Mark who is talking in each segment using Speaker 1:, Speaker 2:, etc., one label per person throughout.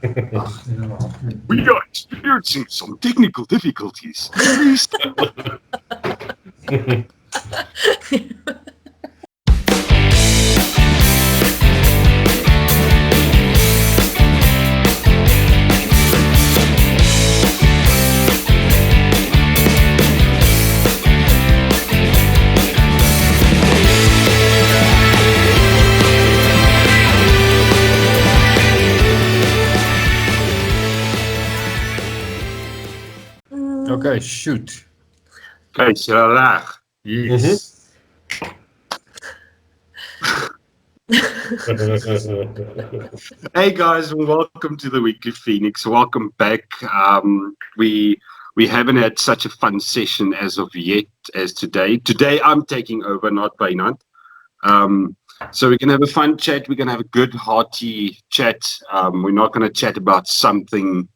Speaker 1: We are experiencing some technical difficulties. Please.
Speaker 2: Okay, shoot.
Speaker 1: Okay, Sarah.
Speaker 2: Yes.
Speaker 1: Hey guys, and welcome to the Weekly Phoenix. Welcome back. We haven't had such a fun session as of yet as today. Today I'm taking over, not Bainant. So we're gonna have a fun chat. We're gonna have a good, hearty chat. We're not gonna chat about something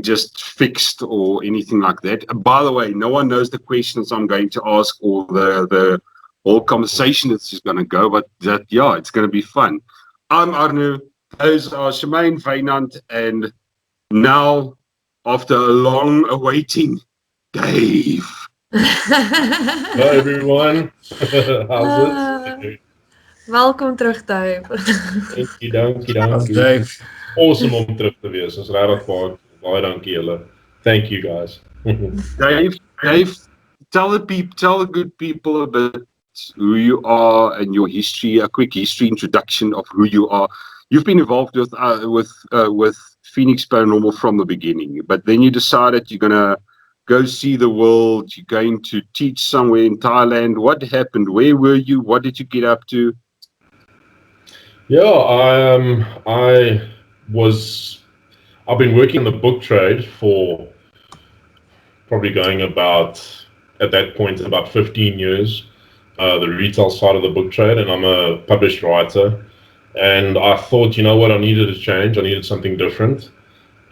Speaker 1: just fixed or anything like that. By the way, no one knows the questions I'm going to ask or the whole conversation that's just going to go, but it's going to be fun. I'm Arno. Those are Shemaine, Vainant, and now, after a long awaiting, Dave.
Speaker 3: Hello everyone. How's it?
Speaker 4: Welkom terug, Dave.
Speaker 3: Dankie.
Speaker 2: Dave.
Speaker 3: Awesome om terug te wees. Ons regtig baie dankie julle. Thank you guys.
Speaker 1: Dave, tell the good people a bit who you are and your history, a quick history introduction of who you are. You've been involved with Phoenix Paranormal from the beginning, but then you decided you're gonna go see the world. You're going to teach somewhere in Thailand. What happened? Where were you? What did you get up to?
Speaker 3: Yeah, I've been working in the book trade for probably going about, at that point, about 15 years, the retail side of the book trade, and I'm a published writer. And I thought, you know what, I needed a change. I needed something different.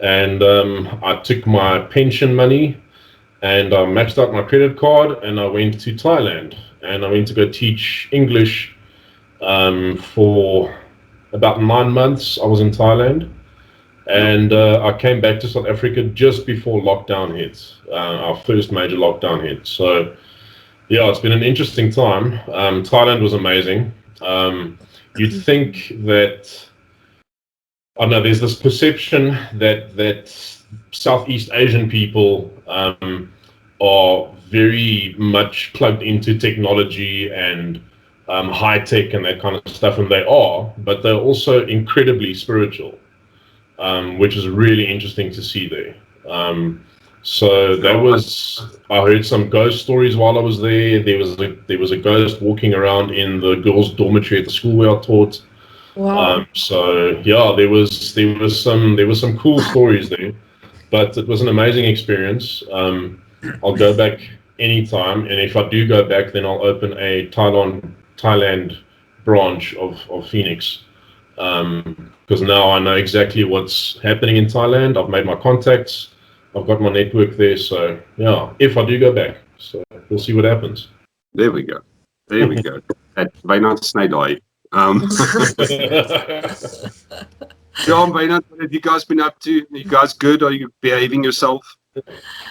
Speaker 3: And I took my pension money and I maxed out my credit card and I went to Thailand. And I went to go teach English for about 9 months. I was in Thailand. And I came back to South Africa just before lockdown hit, our first major lockdown hit. So, yeah, it's been an interesting time. Thailand was amazing. You'd think that, I don't know, there's this perception that Southeast Asian people are very much plugged into technology and high tech and that kind of stuff, and they are, but they're also incredibly spiritual. Which is really interesting to see there. So that was, I heard some ghost stories while I was there. There was a ghost walking around in the girls' dormitory at the school where I taught.
Speaker 4: Wow.
Speaker 3: So yeah, there was some cool stories there, but it was an amazing experience. I'll go back anytime, and if I do go back, then I'll open a Thailand branch of Phoenix. Because now I know exactly what's happening in Thailand. I've made my contacts. I've got my network there. So, yeah, if I do go back. So, we'll see what happens.
Speaker 1: There we go. At Vainant Snydai. John, Vainant, what have you guys been up to? Are you guys good? Are you behaving yourself?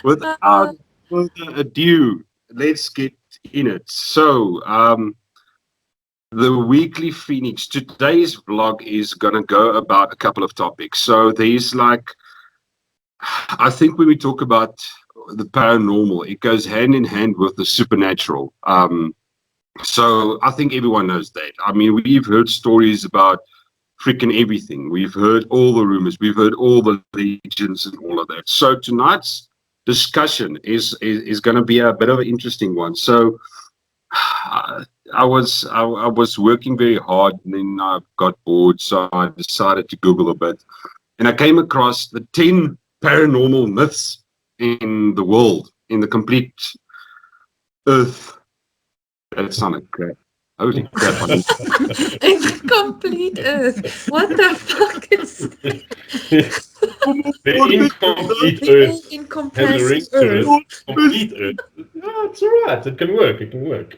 Speaker 1: Without further ado, let's get in it. So, the Weekly Phoenix. Today's vlog is going to go about a couple of topics. So there's I think when we talk about the paranormal, it goes hand in hand with the supernatural. So I think everyone knows that. I mean, we've heard stories about freaking everything. We've heard all the rumors. We've heard all the legends and all of that. So tonight's discussion is going to be a bit of an interesting one. So I was working very hard, and then I got bored, so I decided to Google a bit, and I came across the 10 paranormal myths in the world, in the complete earth. That sounded crap. Holy crap!
Speaker 4: In the complete earth. What the fuck is that?
Speaker 3: The incomplete earth
Speaker 4: In
Speaker 3: has a
Speaker 4: comparison
Speaker 3: ring to it. Complete earth. Yeah, it's all right. It can work.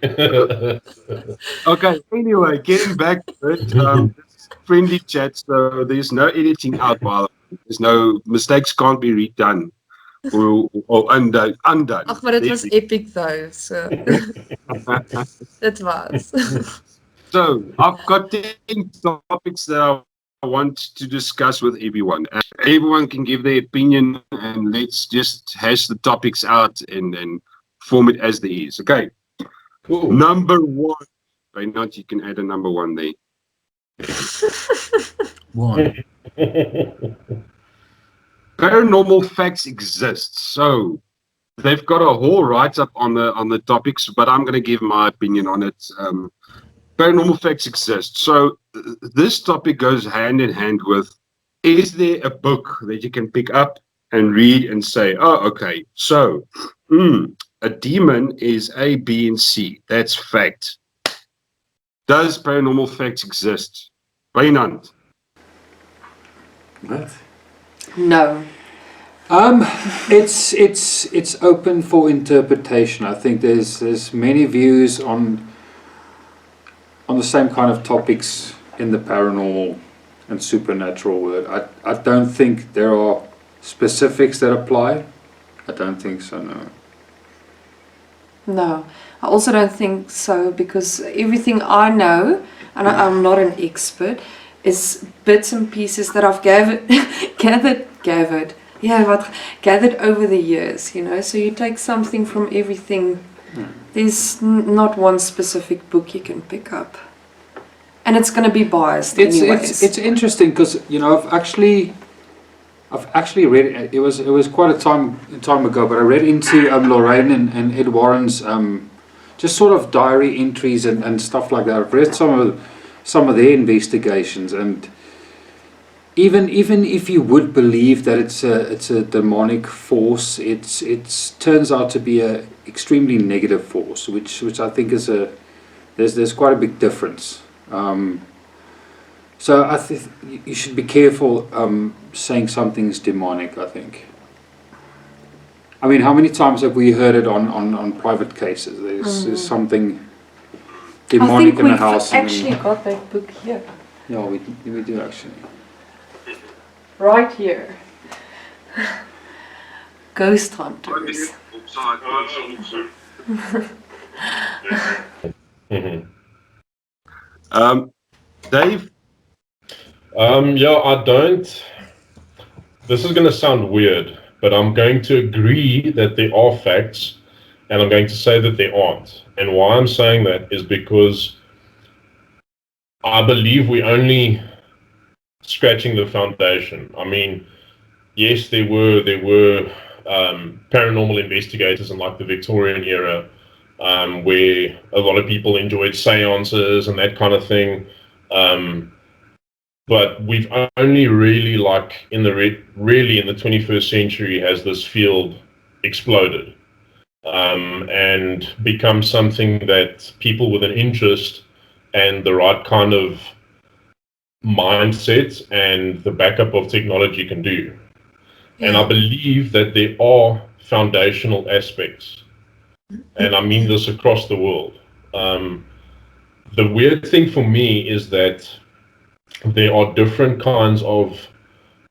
Speaker 1: Okay, anyway, getting back to it, this is friendly chat, so there's no editing out, by the There's no mistakes can't be redone or undone.
Speaker 4: Ag, maar dit was epic though, so dit was.
Speaker 1: So I've got 10 topics that I want to discuss with everyone. Everyone can give their opinion, and let's just hash the topics out and form it as there is. Okay.
Speaker 3: Cool.
Speaker 1: Number one. By not, you can add a number one there.
Speaker 2: 1.
Speaker 1: Paranormal facts exist. So they've got a whole write-up on the topics, but I'm going to give my opinion on it. Paranormal facts exist. So this topic goes hand in hand with, is there a book that you can pick up and read and say, oh, okay, so a demon is A, B, and C. That's fact. Does paranormal facts exist? Wynand?
Speaker 5: What?
Speaker 4: No.
Speaker 5: It's open for interpretation. I think there's many views on the same kind of topics in the paranormal and supernatural world. I don't think there are specifics that apply. I don't think so, no.
Speaker 4: No, I also don't think so, because everything I know, and I'm not an expert, is bits and pieces that I've gathered over the years, you know. So you take something from everything. There's not one specific book you can pick up, and it's going to be biased anyways.
Speaker 5: It's interesting because, you know, I've actually read it. It was quite a time ago, but I read into Lorraine and Ed Warren's just sort of diary entries and stuff like that. I've read some of their investigations, and even if you would believe that it's a demonic force, it turns out to be a extremely negative force, which I think is there's quite a big difference. So I think you should be careful saying something's demonic, I think. I mean, how many times have we heard it on private cases? There's something demonic in the house.
Speaker 4: I think we've actually got that book here.
Speaker 5: Yeah, we do actually.
Speaker 4: Right here. Ghost Hunters.
Speaker 1: Dave?
Speaker 3: Yeah, I don't. This is going to sound weird, but I'm going to agree that there are facts, and I'm going to say that there aren't. And why I'm saying that is because I believe we're only scratching the foundation. I mean, yes, there were paranormal investigators in like the Victorian era, where a lot of people enjoyed seances and that kind of thing. But we've only really, like, in the 21st century has this field exploded and become something that people with an interest and the right kind of mindset and the backup of technology can do. Yeah. And I believe that there are foundational aspects, and I mean this across the world. The weird thing for me is that there are different kinds of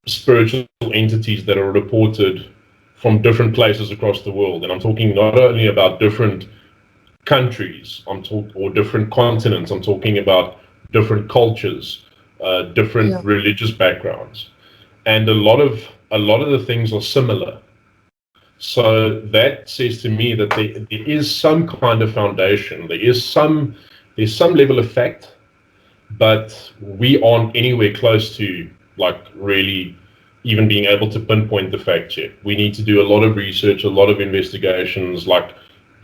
Speaker 3: spiritual entities that are reported from different places across the world. And I'm talking not only about different countries, or different continents. I'm talking about different cultures, different religious backgrounds. And a lot of the things are similar. So that says to me that there is some kind of foundation. There's some level of fact, but we aren't anywhere close to, like, really even being able to pinpoint the fact yet. We need to do a lot of research, a lot of investigations, like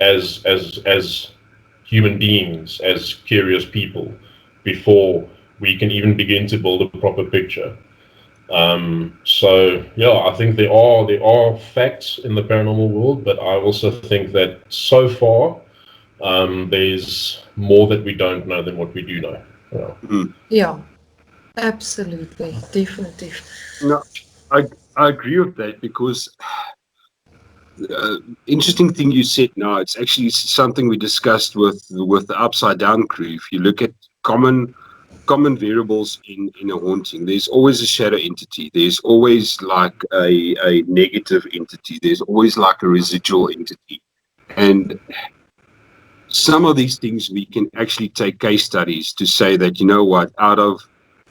Speaker 3: as human beings, as curious people, before we can even begin to build a proper picture. So yeah, I think there are facts in the paranormal world, but I also think that so far there's more that we don't know than what we do know. Yeah.
Speaker 4: Yeah, absolutely, definitely.
Speaker 1: No, I agree with that, because interesting thing you said now, it's actually something we discussed with the Upside Down crew. If you look at common common variables in a haunting. There's always a shadow entity. There's always like a negative entity. There's always like a residual entity. And some of these things we can actually take case studies to say that, you know what, out of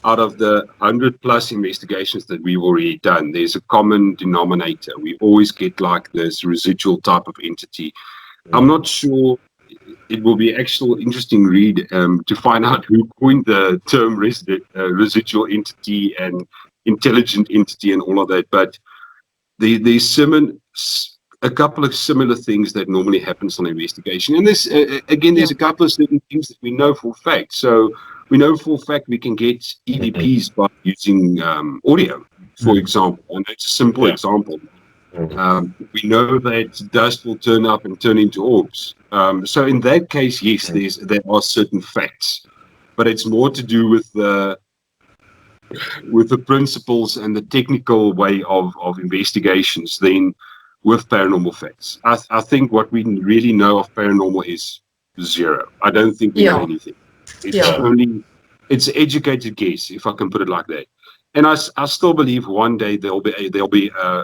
Speaker 1: the 100+ investigations that we've already done, there's a common denominator. We always get like this residual type of entity. I'm not sure. It will be actual interesting read to find out who coined the term residual entity and intelligent entity and all of that. But there's a couple of similar things that normally happens on investigation. And this again, there's a couple of certain things that we know for a fact. So we know for a fact we can get EVPs by using audio, for example. And it's a simple example. We know that dust will turn up and turn into orbs. So in that case, yes, there are certain facts, but it's more to do with the principles and the technical way of investigations than with paranormal facts. I think what we really know of paranormal is zero. I don't think we know anything. It's educated guess, if I can put it like that. And I still believe one day there'll be a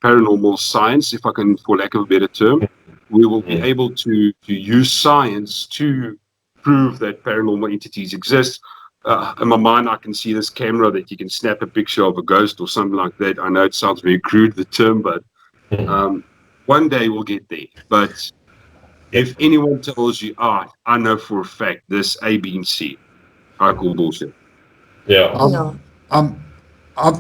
Speaker 1: paranormal science, if I can, for lack of a better term. We will be able to use science to prove that paranormal entities exist. In my mind, I can see this camera that you can snap a picture of a ghost or something like that. I know it sounds very crude, the term, but one day we'll get there. But if anyone tells you, I know for a fact this A, B, and C, I call bullshit.
Speaker 3: Yeah.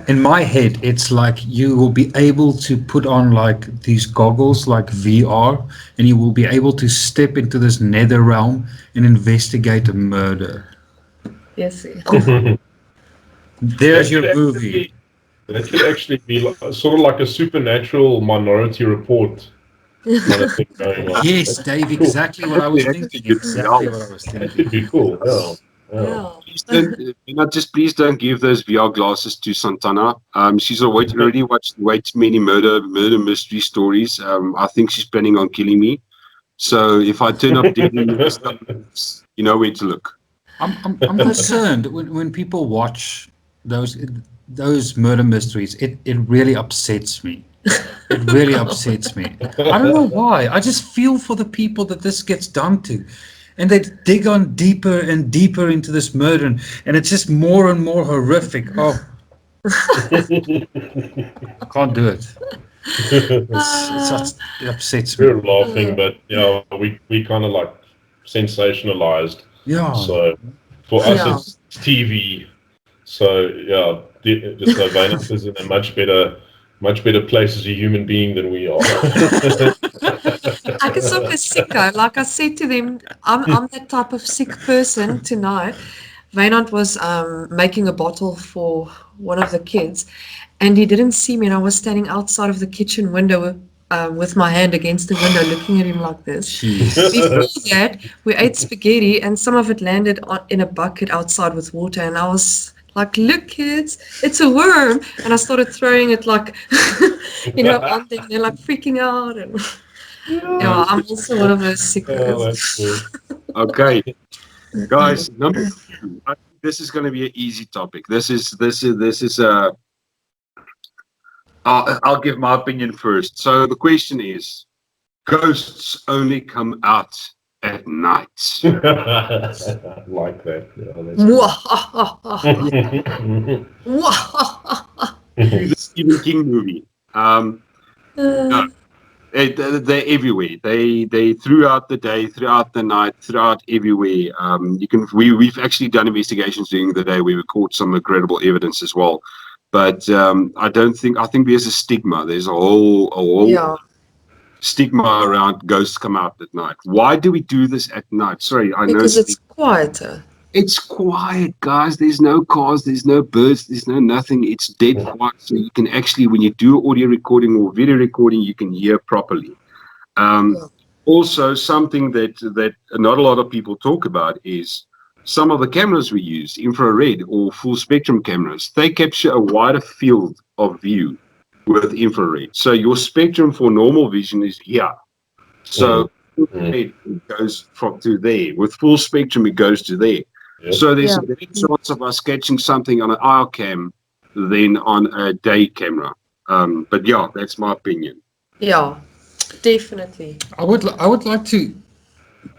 Speaker 2: In my head, it's like you will be able to put on like these goggles, like VR, and you will be able to step into this nether realm and investigate a murder.
Speaker 4: Yes.
Speaker 2: There's your movie.
Speaker 3: That could actually be sort of like a supernatural Minority Report kind of thing going on.
Speaker 2: Yes, Dave, exactly what I was thinking. Exactly what I was
Speaker 3: That could be cool. Yeah.
Speaker 1: Please don't give those VR glasses to Santana. She's already watched way too many murder mystery stories. I think she's planning on killing me. So if I turn up dead, you know where to look.
Speaker 2: I'm concerned when people watch those murder mysteries. It really upsets me. It really upsets me. I don't know why. I just feel for the people that this gets done to. And they dig on deeper and deeper into this murder, and it's just more and more horrific. Oh, I can't do it. It upsets me.
Speaker 3: We're laughing, but we kind of like sensationalized.
Speaker 2: Yeah.
Speaker 3: So for us, it's TV. So just Wynand is in a much better place as a human being than we are.
Speaker 4: Ek is ook 'n sicko. Like I said to them, I'm that type of sick person tonight. Wynand was making a bottle for one of the kids, and he didn't see me, and I was standing outside of the kitchen window with my hand against the window looking at him like this. Before that, we ate spaghetti, and some of it landed in a bucket outside with water, and I was like, look kids, it's a worm, and I started throwing it like on them, they're like freaking out, and I'm also one of those sickos.
Speaker 1: Okay, guys, number 2. I think this is going to be an easy topic. This is I'll give my opinion first. So the question is, ghosts only come out at night.
Speaker 3: Like that.
Speaker 1: The Stephen King movie. No, they're everywhere. They throughout the day, throughout the night, throughout everywhere. We've actually done investigations during the day where we caught some incredible evidence as well. But I think there's a stigma. There's a whole stigma around ghosts come out at night. Why do we do this at night? Sorry, I know.
Speaker 4: Because it's quieter.
Speaker 1: It's quiet, guys. There's no cars, there's no birds, there's no nothing. It's dead quiet. So you can actually, when you do audio recording or video recording, you can hear properly. Also, something that not a lot of people talk about is some of the cameras we use, infrared or full spectrum cameras, they capture a wider field of view with infrared. So your spectrum for normal vision is here. So it goes to there. With full spectrum, it goes to there.
Speaker 3: Yep.
Speaker 1: So there's a better chance of us catching something on an IR cam than on a day camera. But yeah, that's my opinion.
Speaker 4: Yeah, definitely.
Speaker 2: I would like to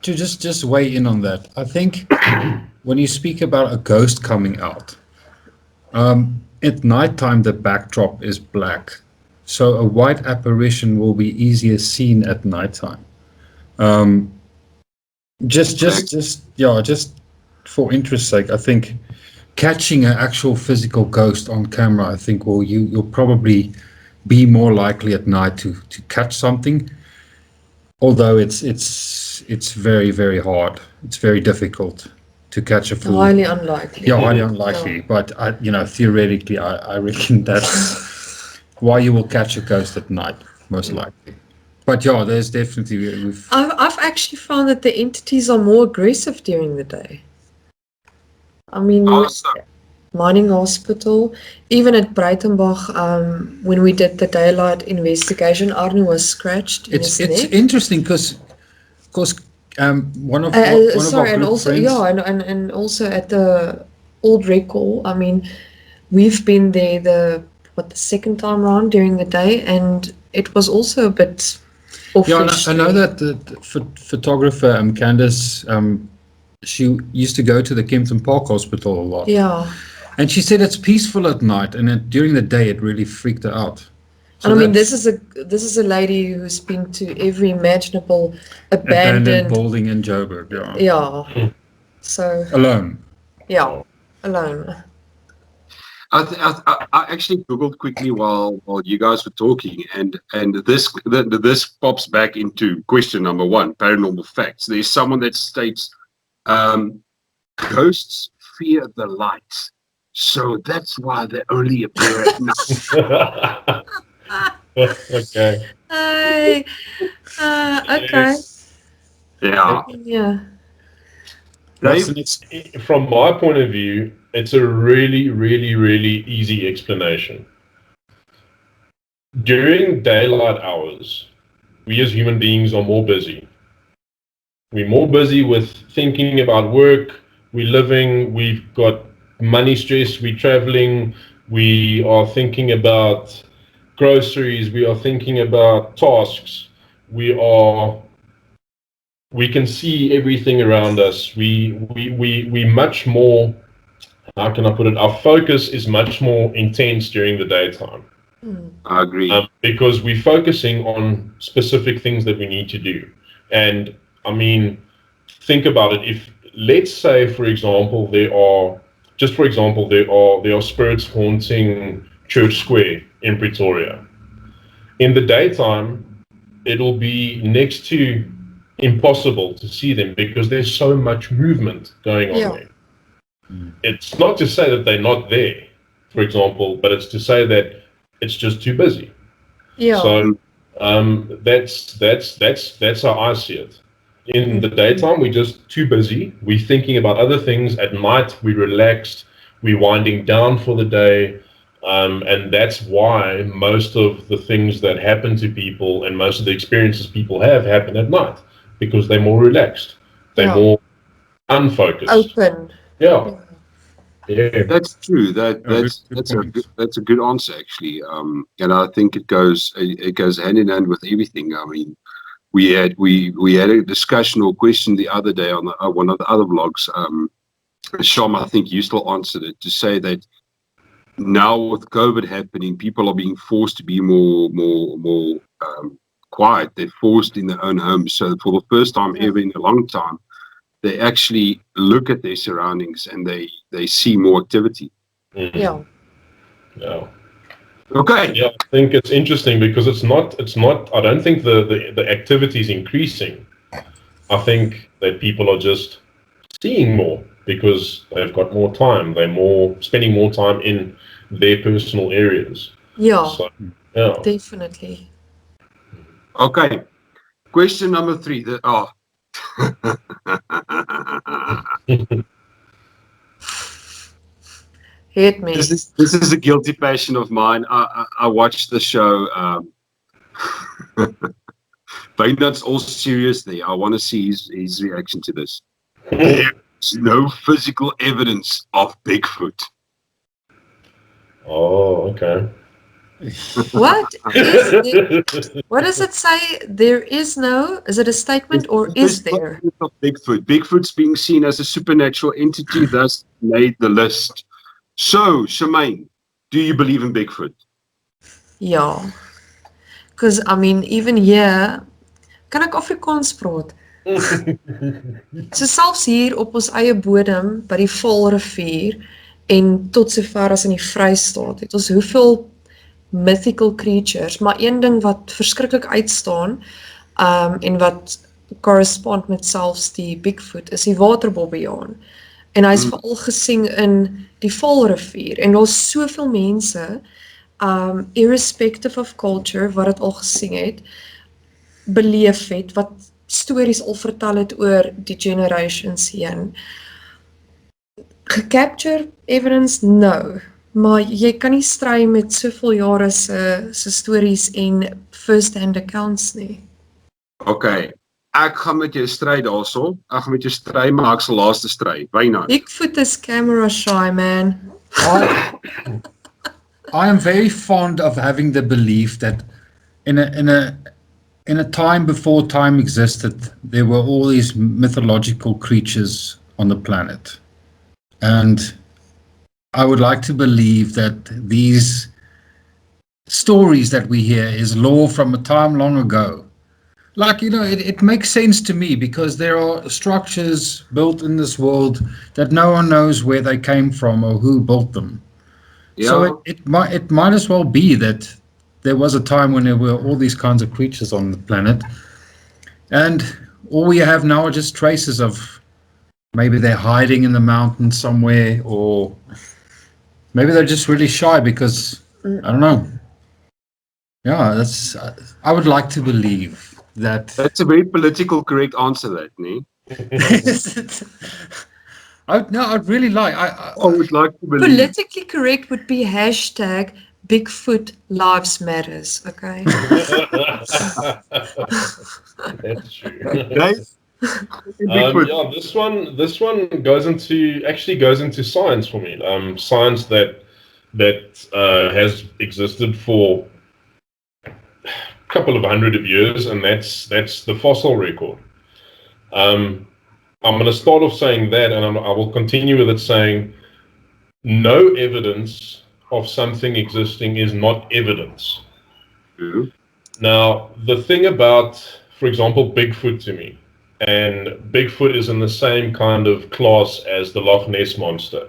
Speaker 2: just weigh in on that. I think when you speak about a ghost coming out, at nighttime the backdrop is black, so a white apparition will be easier seen at nighttime. Just for interest's sake, I think catching an actual physical ghost on camera, I think you'll probably be more likely at night to catch something. Although it's very, very hard. It's very difficult to catch a full.
Speaker 4: Highly unlikely.
Speaker 2: Yeah, highly unlikely.
Speaker 4: Yeah.
Speaker 2: But theoretically, I reckon that's why you will catch a ghost at night, most likely. But yeah, there's definitely
Speaker 4: I've actually found that the entities are more aggressive during the day. I mean, mining hospital, even at Breitenbach, when we did the daylight investigation, Arno was scratched in his
Speaker 2: it's
Speaker 4: neck.
Speaker 2: interesting because one of our
Speaker 4: and
Speaker 2: good
Speaker 4: also
Speaker 2: friends.
Speaker 4: and also at the old recall, I mean, we've been there the second time around during the day, and it was also a bit offish.
Speaker 2: I know that the photographer Candace, she used to go to the Kempton Park Hospital a lot.
Speaker 4: Yeah.
Speaker 2: And she said it's peaceful at night, and then during the day it really freaked her out. So
Speaker 4: and I mean, this is a lady who's been to every imaginable abandoned
Speaker 2: building in Joburg. Yeah.
Speaker 4: Yeah. So
Speaker 2: Alone.
Speaker 4: Yeah, alone.
Speaker 1: I actually googled quickly while you guys were talking, and this pops back into question number one: paranormal facts. There's someone that states ghosts fear the light, so that's why they only appear at night.
Speaker 3: Okay.
Speaker 4: Okay.
Speaker 1: Yeah.
Speaker 4: Yeah.
Speaker 1: Dave?
Speaker 3: From my point of view, it's a really, really, really easy explanation. During daylight hours, we as human beings are more busy. We're more busy with thinking about work, we're living, we've got money stress, we're traveling, we are thinking about groceries, we are thinking about tasks, we can see everything around us. We much more, how can I put it, our focus is much more intense during the daytime.
Speaker 1: I agree.
Speaker 3: Because we're focusing on specific things that we need to do. And I mean, think about it. If, let's say, for example, there are spirits haunting Church Square in Pretoria. In the daytime, it'll be next to impossible to see them because there's so much movement going on there. It's not to say that they're not there, for example, but it's to say that it's just too busy.
Speaker 4: Yeah.
Speaker 3: So that's how I see it. In the daytime, we're just too busy. We're thinking about other things. At night, we're relaxed. We're winding down for the day. And that's why most of the things that happen to people and most of the experiences people have happen at night, because they're more relaxed. They're more unfocused.
Speaker 4: Open.
Speaker 3: Yeah. Yeah.
Speaker 1: That's true. That's a good answer actually. And I think it goes hand in hand with everything. I mean, we had a discussion or question the other day on one of the other vlogs. Sham, I think you still answered it, to say that now with COVID happening, people are being forced to be more quiet. They're forced in their own homes. So for the first time ever in a long time, they actually look at their surroundings and they see more activity.
Speaker 4: Yeah.
Speaker 3: Yeah.
Speaker 1: Okay.
Speaker 3: Yeah, I think it's interesting because it's not. I don't think the activity is increasing. I think that people are just seeing more because they've got more time. They're spending more time in their personal areas.
Speaker 4: Yeah.
Speaker 3: So, yeah.
Speaker 4: Definitely.
Speaker 1: Okay. Question number 3.
Speaker 4: Hit me.
Speaker 1: This is a guilty passion of mine. I watched the show. But that's all seriously. I want to see his reaction to this. There's no physical evidence of Bigfoot.
Speaker 3: Oh, okay.
Speaker 4: What is there? What does it say? There is no. Is it a statement or is
Speaker 1: There's no
Speaker 4: there?
Speaker 1: evidence of Bigfoot. Bigfoot's being seen as a supernatural entity, thus made the list. So, Shemaine, do you believe in Bigfoot?
Speaker 4: Ja. Because, I mean, even here, kan ek Afrikaans praat? So selfs hier op ons eie bodem, by die Vaalrivier, en tot sover as in die Vrystaat, het ons hoeveel mythical creatures, maar een ding wat verskriklik uitstaan, en wat correspond met selfs die Bigfoot, is die waterbobbejaan. En hy is veral gesien in die Vaalrivier, en daar's soveel mense, irrespective of culture, wat het al gesien het, beleef het, wat stories al vertel het oor die generations heen. Gecapture evidence? No. Maar jy kan nie stry met soveel jare se stories en first-hand accounts nie.
Speaker 1: Okay. Ek gaan met jou stry daarso. Ek gaan met jou stry, maar ek sal laaste stry. Wynand.
Speaker 4: Bigfoot is camera shy, man.
Speaker 2: I am very fond of having the belief that in a time before time existed, there were all these mythological creatures on the planet. And I would like to believe that these stories that we hear is lore from a time long ago. Like, you know, it makes sense to me because there are structures built in this world that no one knows where they came from or who built them.
Speaker 1: Yeah.
Speaker 2: So it might as well be that there was a time when there were all these kinds of creatures on the planet, and all we have now are just traces of maybe they're hiding in the mountains somewhere, or maybe they're just really shy because I don't know. Yeah, I would like to believe that.
Speaker 1: That's a very political correct answer, that, nee?
Speaker 2: I'd really like.
Speaker 1: I would like to believe.
Speaker 4: Politically correct would be hashtag Bigfoot Lives Matters, okay?
Speaker 3: That's true.
Speaker 1: Right? Bigfoot.
Speaker 3: Yeah, this one goes into science for me. Science that has existed for a couple of hundred of years, and that's the fossil record. I'm going to start off saying that, and I will continue with it saying no evidence of something existing is not evidence.
Speaker 1: Mm-hmm.
Speaker 3: Now, the thing about, for example, Bigfoot to me, and Bigfoot is in the same kind of class as the Loch Ness Monster,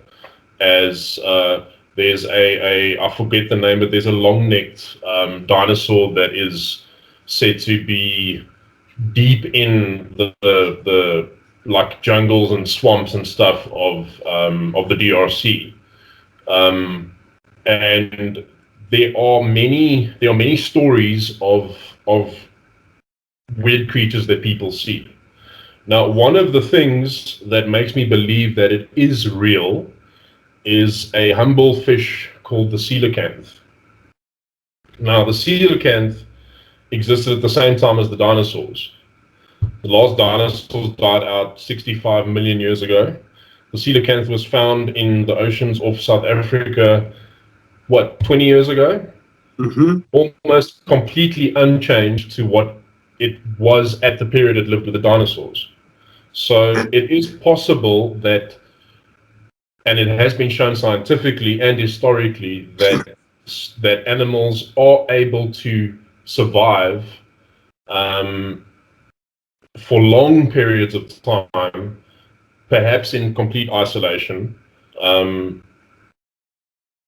Speaker 3: as there's I forget the name, but there's a long-necked dinosaur that is said to be deep in the like jungles and swamps and stuff of the DRC, and there are many stories of weird creatures that people see. Now, one of the things that makes me believe that it is real is a humble fish called the coelacanth. Now, the coelacanth existed at the same time as the dinosaurs. The last dinosaurs died out 65 million years ago. The coelacanth was found in the oceans off South Africa, 20 years ago?
Speaker 1: Mm-hmm.
Speaker 3: Almost completely unchanged to what it was at the period it lived with the dinosaurs. So it is possible that, and it has been shown scientifically and historically, that animals are able to survive for long periods of time, perhaps in complete isolation.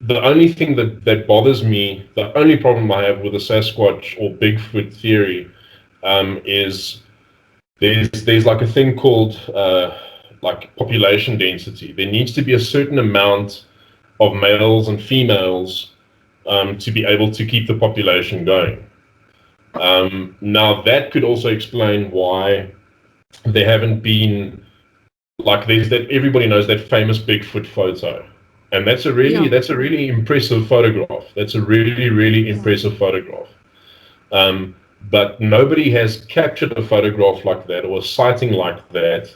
Speaker 3: The only thing that bothers me, the only problem I have with the Sasquatch or Bigfoot theory, is there's like a thing called like population density. There needs to be a certain amount of males and females to be able to keep the population going. Now that could also explain why there haven't been, like, there's that, everybody knows that famous Bigfoot photo, and that's a really impressive photograph. That's a really impressive photograph. But nobody has captured a photograph like that or a sighting like that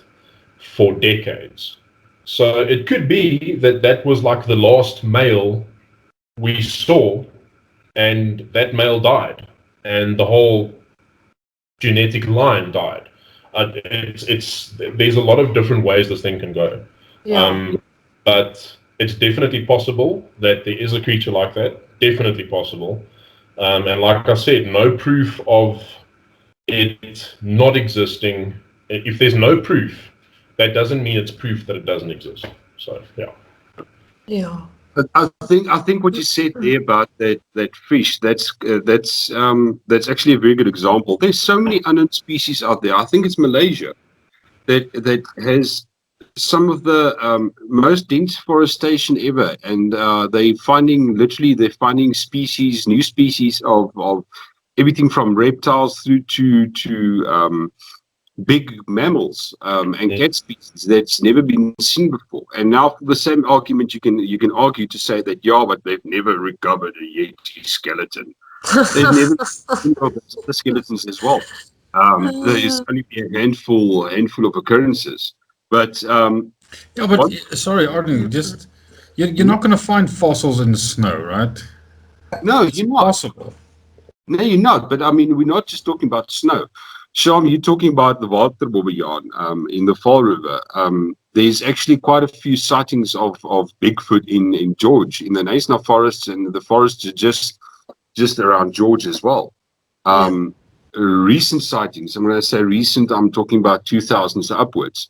Speaker 3: for decades. So it could be that that was like the last male we saw, and that male died, and the whole genetic line died. There's a lot of different ways this thing can go.
Speaker 4: Yeah.
Speaker 3: But it's definitely possible that there is a creature like that. Definitely possible. And like I said, no proof of it not existing. If there's no proof, that doesn't mean it's proof that it doesn't exist. So yeah.
Speaker 4: Yeah.
Speaker 1: But I think what you said there about that fish, that's actually a very good example. There's so many unknown species out there. I think it's Malaysia that has some of the most dense forestation ever, and they're finding species, new species of everything from reptiles through to big mammals and cat species that's never been seen before. And now for the same argument, you can argue to say that but they've never recovered a Yeti skeleton. They've never seen other skeletons as well. There's only a handful of occurrences. But
Speaker 2: sorry, Arno, just you're not going to find fossils in the snow, right?
Speaker 1: no,
Speaker 2: It's
Speaker 1: you're not.
Speaker 2: possible.
Speaker 1: No, you're not. But I mean, we're not just talking about snow. Sham, you're talking about the Waterbobbejaan in the Fall River. There's actually quite a few sightings of Bigfoot in George, in the National Forests, and the forests are just around George as well. Recent sightings, I'm going to say recent, I'm talking about 2000s upwards.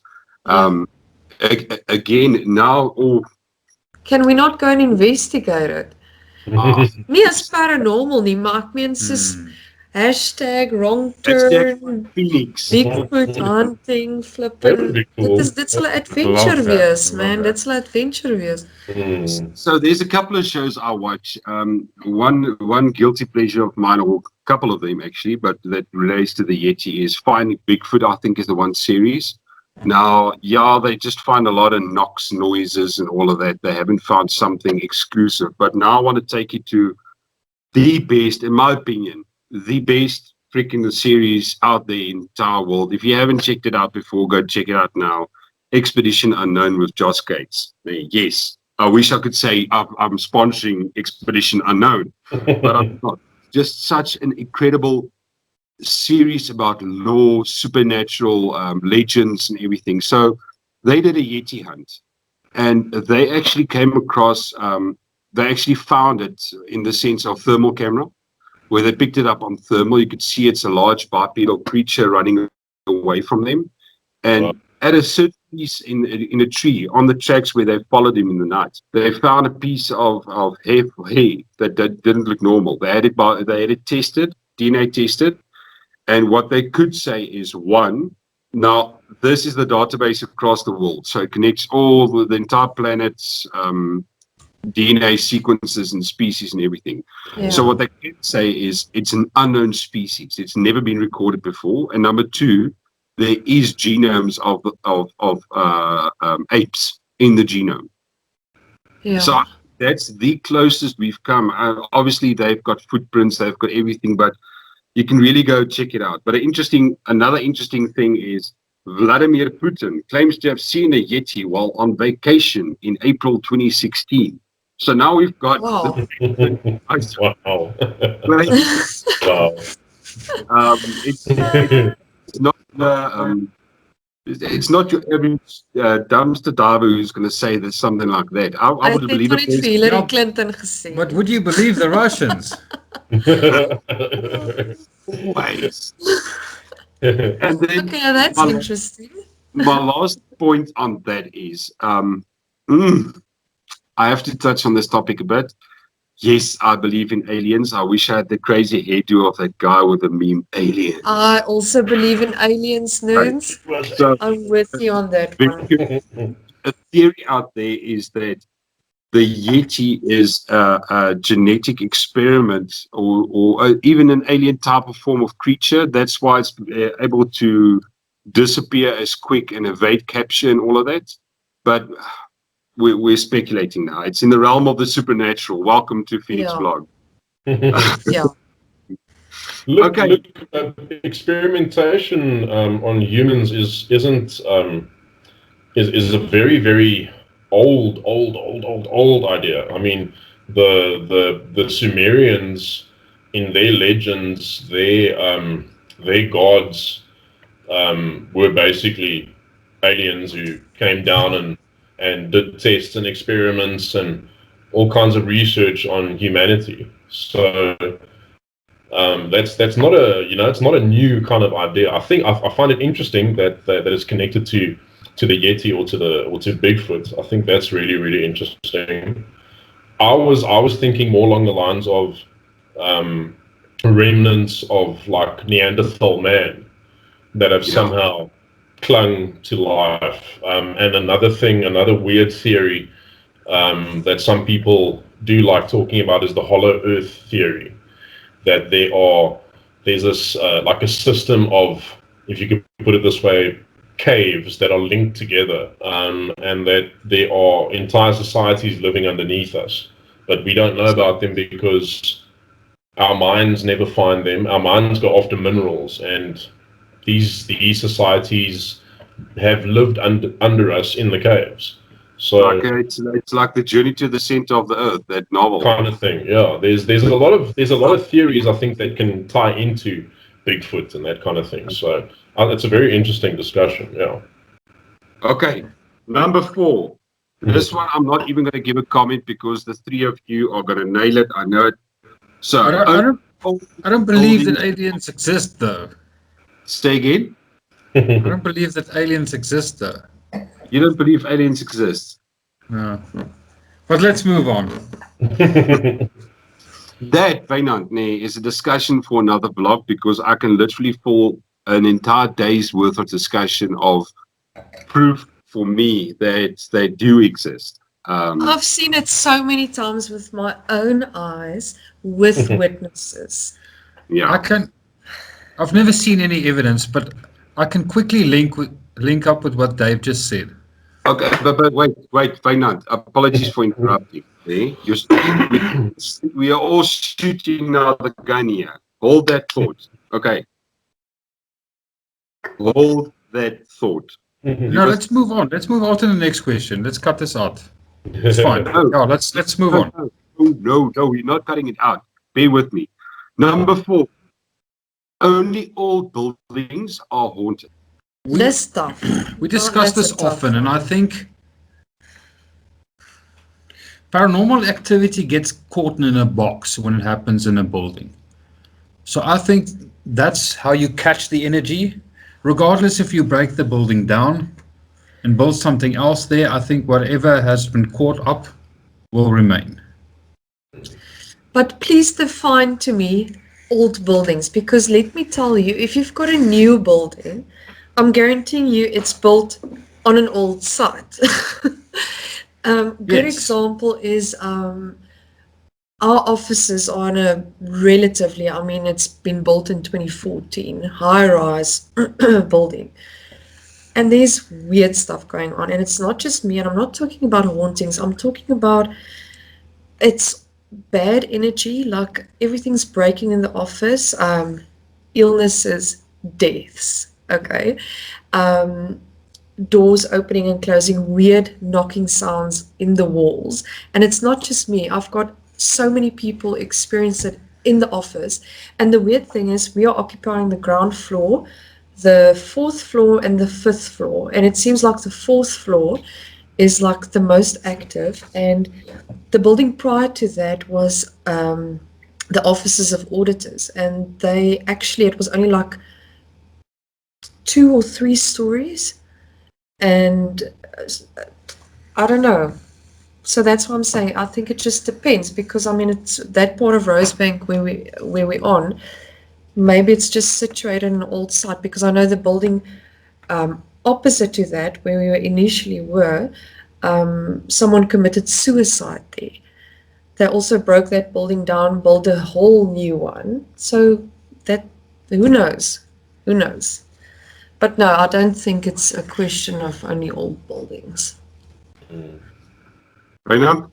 Speaker 1: Again, now,
Speaker 4: Can we not go and investigate it?
Speaker 1: uh,
Speaker 4: Nie as paranormal nie, maar ek meen soos #wrong turn,
Speaker 1: Phoenix.
Speaker 4: Bigfoot hunting,
Speaker 3: That
Speaker 4: flipping.
Speaker 3: would be cool.
Speaker 4: Dit sal 'n adventure
Speaker 2: Love that,
Speaker 4: wees,
Speaker 2: love
Speaker 4: man.
Speaker 2: that.
Speaker 4: Dit sal 'n adventure wees.
Speaker 1: So there's a couple of shows I watch. One guilty pleasure of mine, or a couple of them actually, but that relates to the Yeti, is Finding Bigfoot. I think is the one series. Now, they just find a lot of knocks, noises, and all of that. They haven't found something exclusive. But now I want to take you to the best, in my opinion, the best freaking series out there in the entire world. If you haven't checked it out before, go check it out now. Expedition Unknown with Josh Gates. Yes, I wish I could say I'm sponsoring Expedition Unknown, but I'm not. Just such an incredible series about lore, supernatural legends and everything. So they did a Yeti hunt, and they actually came across, they actually found it in the sense of thermal camera, where they picked it up on thermal. You could see it's a large bipedal creature running away from them. And at a certain piece in a tree on the tracks where they followed him in the night, they found a piece of hair that didn't look normal. They had it tested, DNA tested, and what they could say is one. Now this is the database across the world, so it connects all the entire planet's DNA sequences and species and everything.
Speaker 4: Yeah.
Speaker 1: So what they can say is it's an unknown species. It's never been recorded before. And number two, there is genomes of apes in the genome.
Speaker 4: Yeah.
Speaker 1: So that's the closest we've come. Obviously, they've got footprints, they've got everything, but you can really go check it out. But another interesting thing is Vladimir Putin claims to have seen a Yeti while on vacation in April 2016. So now we've got
Speaker 4: Wow.
Speaker 3: Wow. Wow.
Speaker 1: It's not your average dumpster diver who's going to say there's something like that. I would believe
Speaker 4: het
Speaker 1: it.
Speaker 4: net vir Hillary Clinton gesê.
Speaker 2: But would you believe the Russians?
Speaker 1: Always. And then
Speaker 4: Okay, that's interesting.
Speaker 1: my last point on that is, I have to touch on this topic a bit. Yes, I believe in aliens. I wish I had the crazy hairdo of that guy with the meme alien.
Speaker 4: I also believe in aliens, nerds.
Speaker 1: So
Speaker 4: I'm with you on that one.
Speaker 1: a theory out there is that the Yeti is a genetic experiment or even an alien type of form of creature. That's why it's able to disappear as quick and evade capture and all of that. But we're speculating now. It's in the realm of the supernatural. Welcome to Phoenix
Speaker 4: Yeah.
Speaker 1: Blog.
Speaker 4: Yeah.
Speaker 3: Look, experimentation on humans isn't is a very, very old idea. I mean, the Sumerians, in their legends, their gods were basically aliens who came down and did tests and experiments and all kinds of research on humanity. So that's not a it's not a new kind of idea. I think I find it interesting that it's connected to the Yeti or to Bigfoot. I think that's really interesting. I was thinking more along the lines of remnants of like Neanderthal man that have somehow clung to life. And another weird theory that some people do like talking about is the hollow earth theory. That there's this like a system of, if you could put it this way, caves that are linked together, and that there are entire societies living underneath us, but we don't know about them because our minds never find them. Our minds go after minerals, and these societies have lived under us in the caves. So
Speaker 1: it's like the journey to the center of the earth, that novel
Speaker 3: kind of thing. Yeah, there's a lot of theories I think that can tie into Bigfoot and that kind of thing. So it's a very interesting discussion. Yeah.
Speaker 1: Okay, number 4. This one I'm not even going to give a comment because the three of you are going to nail it. I know it. So
Speaker 2: I don't believe that aliens exist, though.
Speaker 1: Stay again.
Speaker 2: I don't believe that aliens exist, though.
Speaker 1: You don't believe aliens exist?
Speaker 2: No. But let's move on.
Speaker 1: That, Wynand, is a discussion for another blog because I can literally fill an entire day's worth of discussion of proof for me that they do exist.
Speaker 4: I've seen it so many times with my own eyes with witnesses.
Speaker 1: Yeah.
Speaker 2: I've never seen any evidence, but I can quickly link up with what Dave just said.
Speaker 1: Okay, but wait, Wynand. Apologies for interrupting. We are all shooting now the gun here. Hold that thought. Okay. Hold that thought.
Speaker 2: No, let's move on. Let's move on to the next question. Let's cut this out. It's fine. No, let's move on.
Speaker 1: No, we're not cutting it out. Bear with me. Number 4. Only old buildings are haunted.
Speaker 4: This stuff.
Speaker 2: We discuss this often, and I think paranormal activity gets caught in a box when it happens in a building. So I think that's how you catch the energy. Regardless if you break the building down and build something else there, I think whatever has been caught up will remain.
Speaker 4: But please define to me old buildings, because let me tell you, if you've got a new building, I'm guaranteeing you it's built on an old site. Good example is our offices are on a relatively, it's been built in 2014, high-rise building. And there's weird stuff going on. And it's not just me, and I'm not talking about hauntings. I'm talking about it's bad energy, like everything's breaking in the office, illnesses, deaths. Okay, doors opening and closing, weird knocking sounds in the walls. And it's not just me. I've got so many people experience it in the office. And the weird thing is we are occupying the ground floor, the 4th floor and the 5th floor. And it seems like the 4th floor is like the most active. And the building prior to that was the offices of auditors. And they actually, it was only like 2 or 3 stories, and I don't know. So that's what I'm saying. I think it just depends, because it's that part of Rosebank where we're on. Maybe it's just situated in an old site, because I know the building opposite to that, where we initially were, someone committed suicide there. They also broke that building down, built a whole new one. So that, who knows? But no, I don't think it's a question of only old buildings.
Speaker 1: Right now?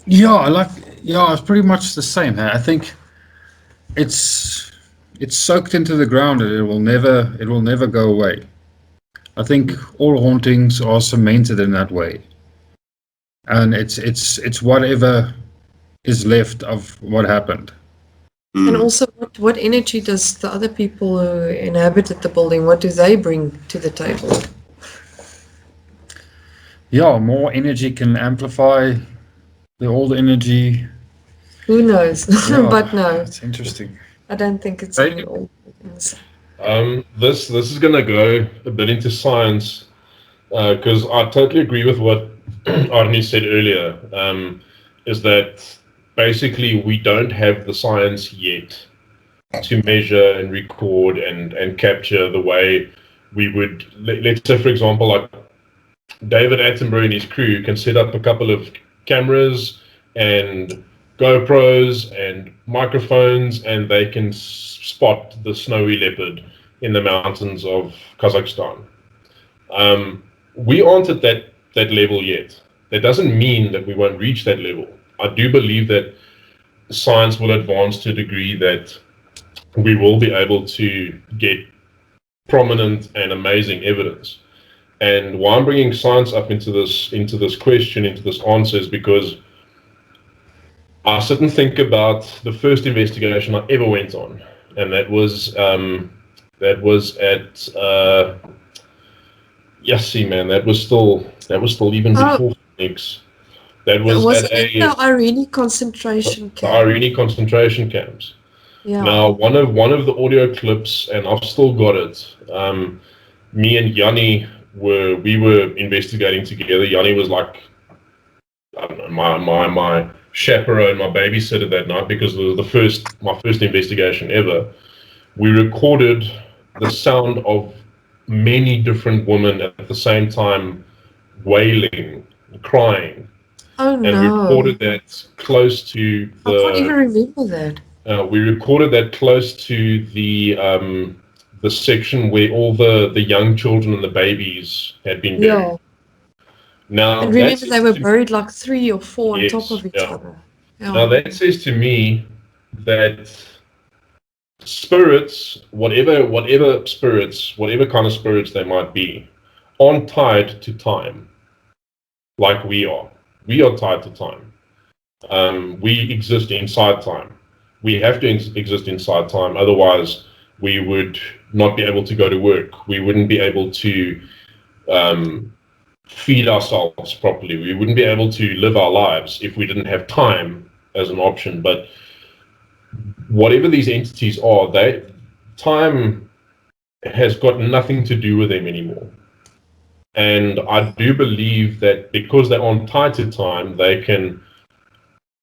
Speaker 2: Yeah, it's pretty much the same. I think it's soaked into the ground and it will never go away. I think all hauntings are cemented in that way, and it's whatever is left of what happened.
Speaker 4: And also, what energy does the other people who inhabited the building, what do they bring to the table?
Speaker 2: Yeah, more energy can amplify the old energy.
Speaker 4: Who knows?
Speaker 2: Yeah,
Speaker 4: But no,
Speaker 2: it's interesting.
Speaker 4: I don't think it's
Speaker 1: Right.
Speaker 4: any old buildings.
Speaker 3: This is gonna go a bit into science because I totally agree with what Arno said earlier. Is that basically we don't have the science yet to measure and record and capture the way we would. Let's say, for example, like David Attenborough and his crew can set up a couple of cameras and GoPros and microphones, and they can spot the snowy leopard in the mountains of Kazakhstan. We aren't at that level yet. That doesn't mean that we won't reach that level. I do believe that science will advance to a degree that we will be able to get prominent and amazing evidence. And why I'm bringing science up into this question, into this answer, is because I sit and think about the first investigation I ever went on, and that was at Yassi, man. That was still even before Phoenix. That was
Speaker 4: Was
Speaker 3: at
Speaker 4: it in the Irene concentration
Speaker 3: the
Speaker 4: camp?
Speaker 3: Irene concentration camps.
Speaker 4: Yeah.
Speaker 3: Now, one of the audio clips, and I've still got it. Me and Yanni we were investigating together. Yanni was like, I don't know, my chaperone, my babysitter that night, because it was my first investigation ever. We recorded the sound of many different women at the same time wailing, crying.
Speaker 4: Oh
Speaker 3: And we
Speaker 4: no.
Speaker 3: recorded that close to
Speaker 4: I can't even
Speaker 3: the.
Speaker 4: remember that.
Speaker 3: We recorded that close to the section where all the young children and the babies had been buried.
Speaker 4: Yeah.
Speaker 3: Now,
Speaker 4: And
Speaker 3: that
Speaker 4: remember,
Speaker 3: says
Speaker 4: they were
Speaker 3: to-
Speaker 4: buried like 3 or 4 on top
Speaker 3: Yes,
Speaker 4: of each
Speaker 3: yeah.
Speaker 4: other. Yeah.
Speaker 3: Now that says to me that spirits, whatever spirits, whatever kind of spirits they might be, aren't tied to time like we are. We are tied to time. We exist inside time. We have to exist inside time, otherwise we would not be able to go to work. We wouldn't be able to feed ourselves properly. We wouldn't be able to live our lives if we didn't have time as an option. But whatever these entities are, time has got nothing to do with them anymore. And I do believe that because they aren't tied to time, they can,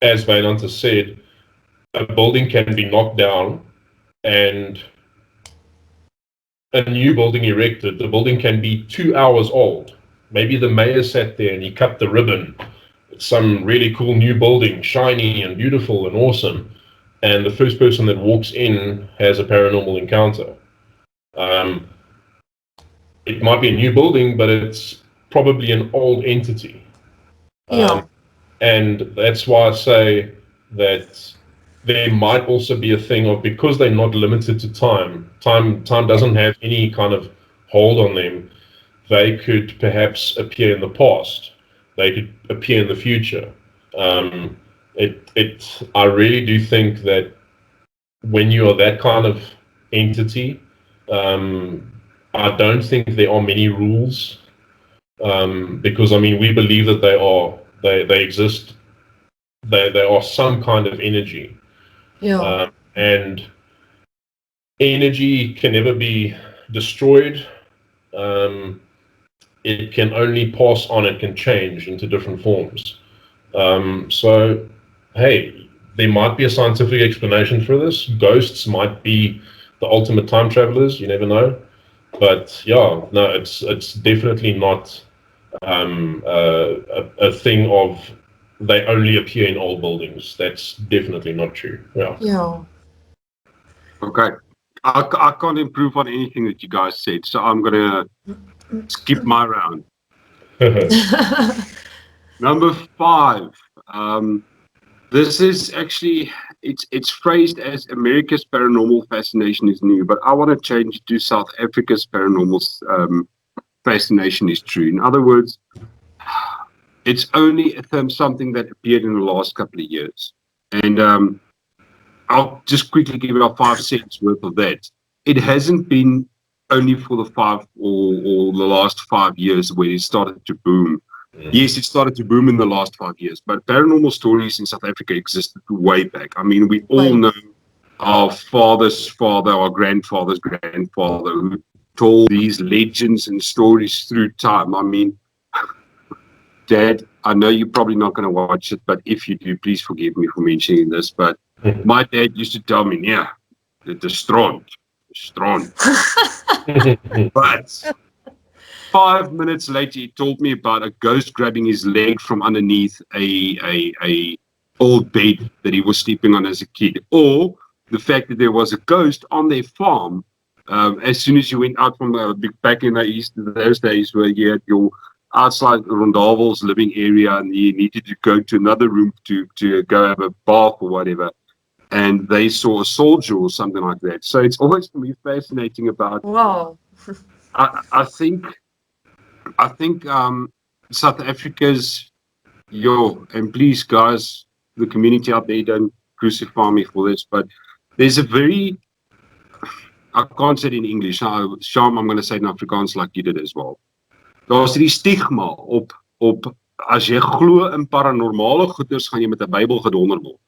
Speaker 3: as Vailanta said, a building can be knocked down and a new building erected. The building can be 2 hours old. Maybe the mayor sat there and he cut the ribbon. It's some really cool new building, shiny and beautiful and awesome. And the first person that walks in has a paranormal encounter. It might be a new building, but it's probably an old entity.
Speaker 4: Yeah.
Speaker 3: And that's why I say that there might also be a thing of, because they're not limited to time doesn't have any kind of hold on them. They could perhaps appear in the past. They could appear in the future. I really do think that when you are that kind of entity, I don't think there are many rules, because I mean we believe that they exist. They are some kind of energy.
Speaker 4: Yeah.
Speaker 3: And energy can never be destroyed. It can only pass on. It can change into different forms. So, hey, there might be a scientific explanation for this. Ghosts might be the ultimate time travelers. You never know. But yeah, no, it's definitely not a thing of they only appear in old buildings. That's definitely not true. Yeah.
Speaker 4: Yeah.
Speaker 1: Okay. I can't improve on anything that you guys said, so I'm going to skip my round. Number 5. This is actually, it's phrased as America's paranormal fascination is new, but I want to change it to South Africa's paranormal fascination is true. In other words, it's only something that appeared in the last couple of years. And I'll just quickly give you our 5 cents worth of that. It hasn't been only for the 5 or the last 5 years where it started to boom. Yes, it started to boom in the last 5 years, but paranormal stories in South Africa existed way back. I mean, we all know our father's father, our grandfather's grandfather, who told these legends and stories through time. I mean, Dad, I know you're probably not going to watch it, but if you do, please forgive me for mentioning this. But my dad used to tell me, yeah, the strong. But 5 minutes later, he told me about a ghost grabbing his leg from underneath a old bed that he was sleeping on as a kid, or the fact that there was a ghost on their farm. As soon as you went out from back in those days, where you had your outside Rondavel's living area, and you needed to go to another room to go have a bath or whatever, and they saw a soldier or something like that. So it's always going to be fascinating about.
Speaker 4: Wow.
Speaker 1: I think South Africa's and please guys, the community out there, don't crucify me for this, but there's a very, I can't say it in English. Sham, I'm going to say it in Afrikaans like you did as well. Daar's die stigma op as jy glo in paranormale goeders gaan jy met 'n Bybel gedonder word.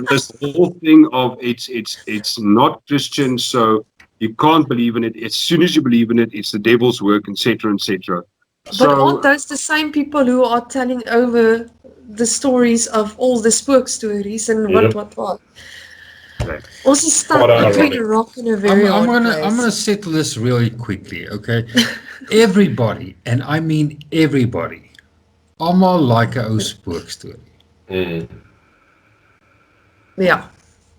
Speaker 1: This whole thing of it's not Christian, so you can't believe in it. As soon as you believe in it, it's the devil's work, etc., etc.
Speaker 4: But aren't those the same people who are telling over the stories of all the spook stories and what? Also stuck between a rock and a very
Speaker 2: I'm
Speaker 4: hard
Speaker 2: gonna
Speaker 4: place.
Speaker 2: settle this really quickly, okay? Everybody, and I mean everybody, almal like 'n ou spook story.
Speaker 4: Yeah.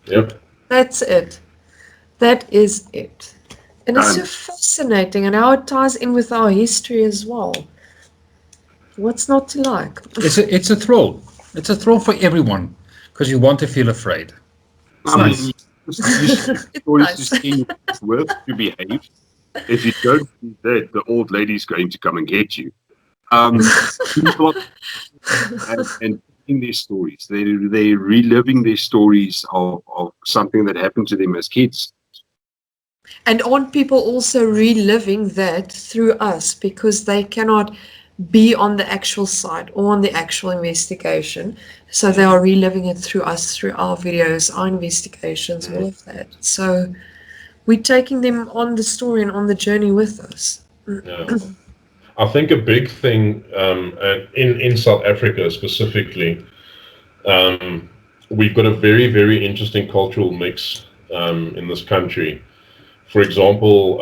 Speaker 3: Yep.
Speaker 4: That's it. That is it. And it's so fascinating, and how it ties in with our history as well. What's not to like?
Speaker 2: It's a thrill. It's a thrill for everyone because you want to feel afraid.
Speaker 1: I mean, stories to see it's worth to behave. If you don't do that, the old lady's going to come and get you. People and in their stories, they're reliving their stories of something that happened to them as kids.
Speaker 4: And aren't people also reliving that through us because they cannot be on the actual site or on the actual investigation? So they are reliving it through us, through our videos, our investigations, all of that. So we're taking them on the story and on the journey with us.
Speaker 3: Yeah. I think a big thing in South Africa specifically, we've got a very, very interesting cultural mix in this country. For example,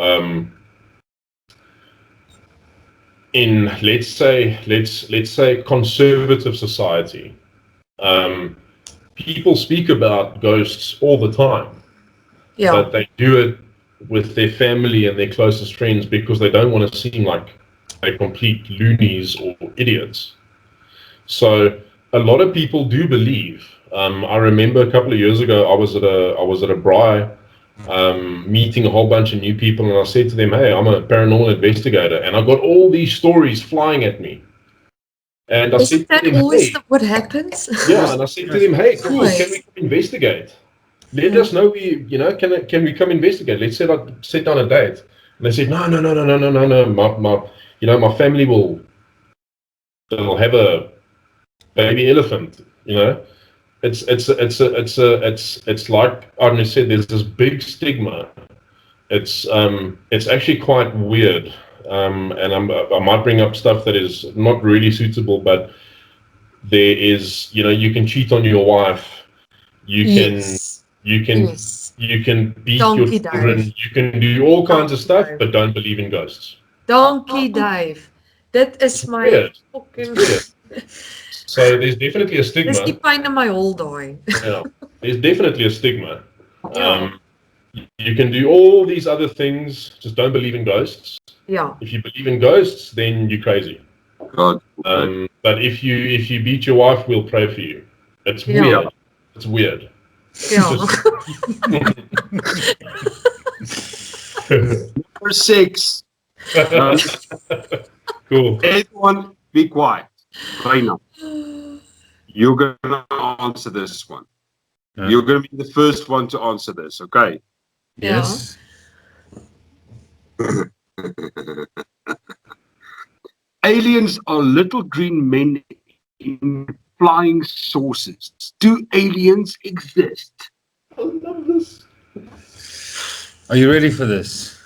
Speaker 3: in let's say conservative society, people speak about ghosts all the time.
Speaker 4: Yeah.
Speaker 3: But they do it with their family and their closest friends because they don't want to seem like they're complete loonies or idiots. So a lot of people do believe. I remember a couple of years ago, I was at a braai, meeting a whole bunch of new people, and I said to them, "Hey, I'm a paranormal investigator," and I got all these stories flying at me. And I
Speaker 4: Isn't
Speaker 3: said to
Speaker 4: that
Speaker 3: them,
Speaker 4: always
Speaker 3: "Hey,
Speaker 4: what happens?
Speaker 3: yeah," and I said to them, "Hey, cool,
Speaker 4: Always.
Speaker 3: can we come investigate? Let us know can we come investigate? Let's set down a date." And they said, "No. My family they'll have a baby elephant. It's like Arno said. There's this big stigma. It's actually quite weird. And I might bring up stuff that is not really suitable, but there is, you can cheat on your wife. You can beat
Speaker 4: Donkey
Speaker 3: your children.
Speaker 4: Dave.
Speaker 3: You can do all kinds of
Speaker 4: Donkey
Speaker 3: stuff,
Speaker 4: Dave.
Speaker 3: but don't believe in ghosts.
Speaker 4: Donkey Dave. That is my
Speaker 3: weird.
Speaker 4: fucking...
Speaker 3: It's weird. So there's definitely a stigma.
Speaker 4: Dis die pyn in my hol daai.
Speaker 3: Yeah, there's definitely a stigma.
Speaker 4: Yeah.
Speaker 3: You can do all these other things, just don't believe in ghosts.
Speaker 4: Yeah.
Speaker 3: If you believe in ghosts, then you're crazy.
Speaker 1: God.
Speaker 3: But if you beat your wife, we'll pray for you. It's
Speaker 4: Yeah.
Speaker 3: weird. It's weird.
Speaker 4: Yeah.
Speaker 1: Number 6.
Speaker 3: Cool.
Speaker 1: Everyone be quiet. Right now. You're going to answer this one.
Speaker 2: Yeah.
Speaker 1: You're going to be the first one to answer this, okay?
Speaker 2: Yes.
Speaker 1: Aliens are little green men in flying saucers. Do aliens exist?
Speaker 3: I love this.
Speaker 2: Are you ready for this?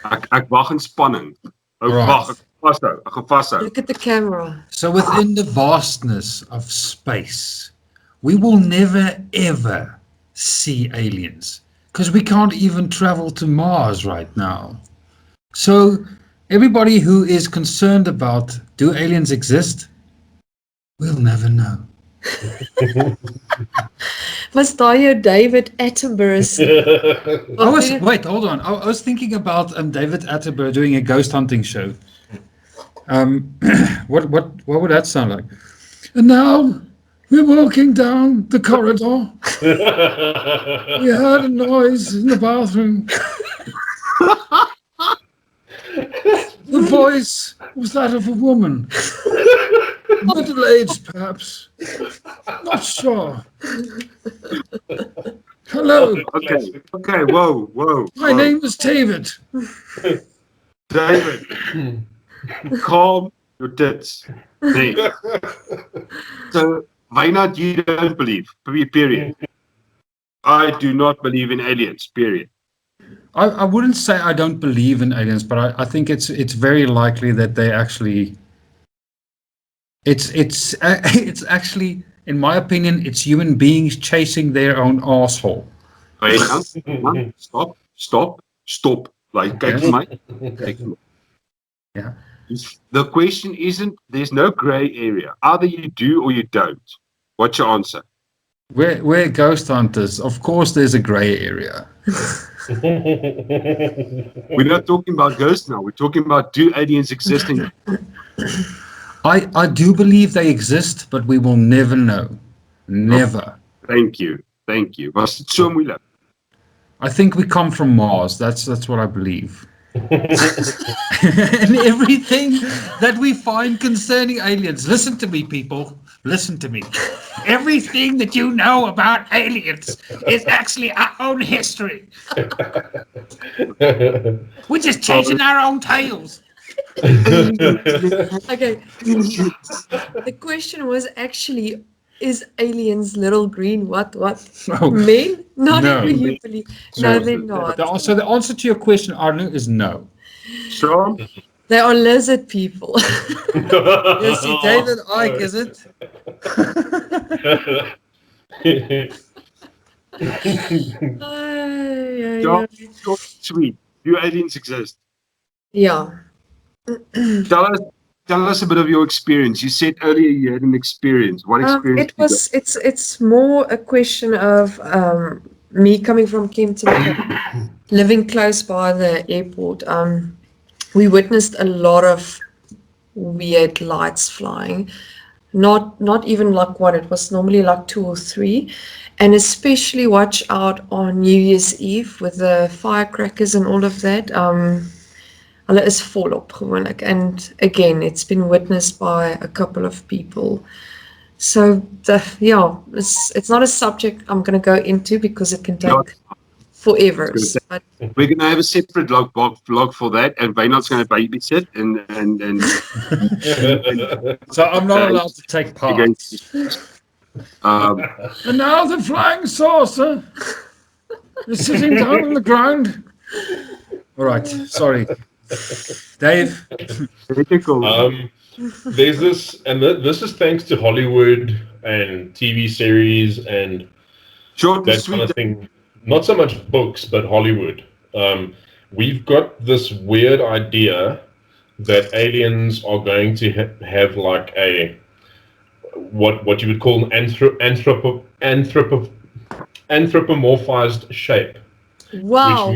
Speaker 1: Ek wag in spanning.
Speaker 2: Right.
Speaker 1: Wag, ek gaan vashou.
Speaker 4: Look at the camera.
Speaker 2: So within the vastness of space, we will never ever see aliens because we can't even travel to Mars right now. So everybody who is concerned about do aliens exist, we'll never know.
Speaker 4: Was daai jou David Attenborough's?
Speaker 2: Wait, hold on. I was thinking about David Attenborough doing a ghost hunting show. What would that sound like? And now we're walking down the corridor. We heard a noise in the bathroom. The voice was that of a woman. Middle-aged, perhaps. Not sure. Hello.
Speaker 1: Okay, whoa.
Speaker 2: My name is David.
Speaker 1: David, calm your tits. Nee. So, Wynand, you don't believe, period. I do not believe in aliens, period.
Speaker 2: I wouldn't say I don't believe in aliens, but I think it's very likely that they actually. It's actually, in my opinion, it's human beings chasing their own asshole.
Speaker 1: Wynand, stop. Like, kyk vir my. Kyk vir my.
Speaker 2: Yeah.
Speaker 1: The question isn't, there's no grey area. Either you do or you don't. What's your answer?
Speaker 2: We're ghost hunters. Of course, there's a grey area.
Speaker 1: We're not talking about ghosts now. We're talking about do aliens exist in
Speaker 2: I do believe they exist, but we will never know. Never.
Speaker 1: Thank you. Was dit so moeilik?
Speaker 2: I think we come from Mars. That's what I believe. And everything that we find concerning aliens. Listen to me, people. Listen to me. Everything that you know about aliens is actually our own history. We're just chasing our own tails.
Speaker 4: Okay. The question was actually, is aliens little green what?
Speaker 2: Oh,
Speaker 4: Men? Not
Speaker 2: no.
Speaker 4: even you believe. No, they're not.
Speaker 2: So the answer to your question, Arno, is no.
Speaker 1: So,
Speaker 4: They are lizard people.
Speaker 2: You see, David Icke, is it?
Speaker 1: short, sweet. Do aliens exist?
Speaker 4: Yeah.
Speaker 1: Tell us a bit of your experience. You said earlier you had an experience. What experience?
Speaker 4: It's more a question of me coming from Kempton, living close by the airport. We witnessed a lot of weird lights flying. Not even like one, it was normally like 2 or 3. And especially watch out on New Year's Eve with the firecrackers and all of that. Hulle is volop gewoonlik, and again, it's been witnessed by a couple of people. So, it's not a subject I'm going to go into because it can take forever. But
Speaker 1: we're going to have a separate vlog for that, and Wynand's going to babysit and
Speaker 2: So I'm not allowed to take part. And now the flying saucer is sitting down on the ground. All right, sorry. Dave?
Speaker 3: There's this, and this is thanks to Hollywood and TV series and that kind of thing. Not so much books, but Hollywood. We've got this weird idea that aliens are going to have like a what you would call an anthropomorphized shape.
Speaker 4: wow,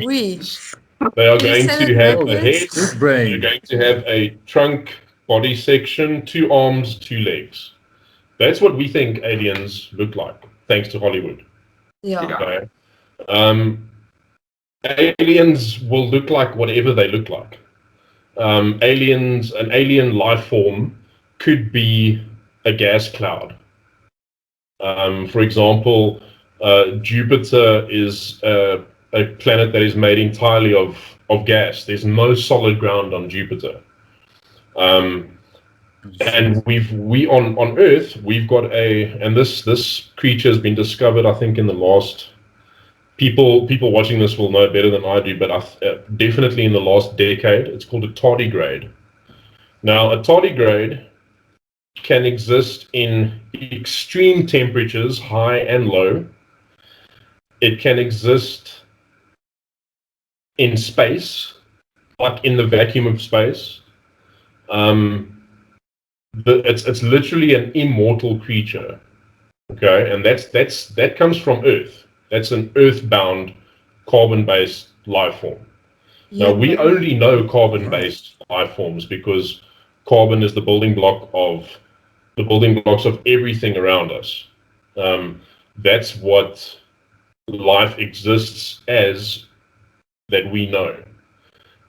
Speaker 3: They are going to have a head,
Speaker 2: brain.
Speaker 3: they're going to have a trunk, body section, 2 arms, 2 legs. That's what we think aliens look like, thanks to Hollywood.
Speaker 4: yeah.
Speaker 3: Okay. aliens will look like whatever they look like. An alien life form could be a gas cloud. For example, Jupiter is a planet that is made entirely of gas. There's no solid ground on Jupiter. And we on Earth, we've got and this creature has been discovered, I think, in the last, people watching this will know better than I do, but definitely in the last decade. It's called a tardigrade. Now, a tardigrade can exist in extreme temperatures, high and low. It can exist in space, like in the vacuum of space. It's literally an immortal creature. Okay, and that comes from Earth. That's an earthbound, carbon-based life form. Now, we only know carbon-based life forms because carbon is the building blocks of everything around us. That's what life exists as, that we know.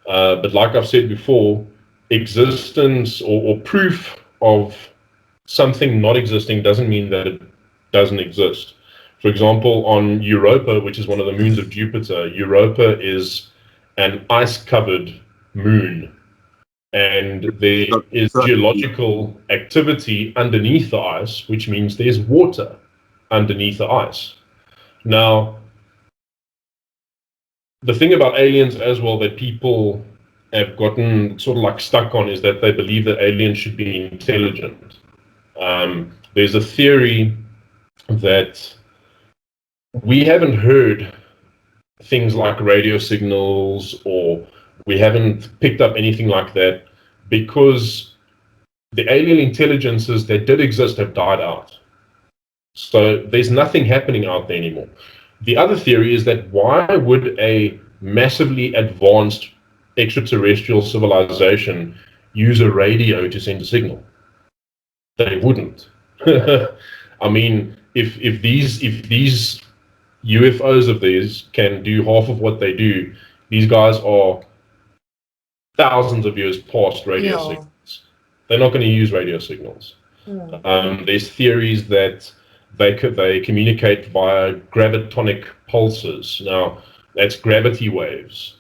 Speaker 3: But like I've said before, existence or proof of something not existing doesn't mean that it doesn't exist. For example, on Europa, which is one of the moons of Jupiter, Europa is an ice-covered moon, and there is geological activity underneath the ice, which means there's water underneath the ice. Now, the thing about aliens as well that people have gotten sort of like stuck on is that they believe that aliens should be intelligent. There's a theory that we haven't heard things like radio signals, or we haven't picked up anything like that because the alien intelligences that did exist have died out. So there's nothing happening out there anymore. The other theory is that why would a massively advanced extraterrestrial civilization use a radio to send a signal? They wouldn't. I mean, if these UFOs of theirs can do half of what they do, these guys are thousands of years past radio signals. They're not going to use radio signals. There's theories that they communicate via gravitonic pulses. Now, that's gravity waves.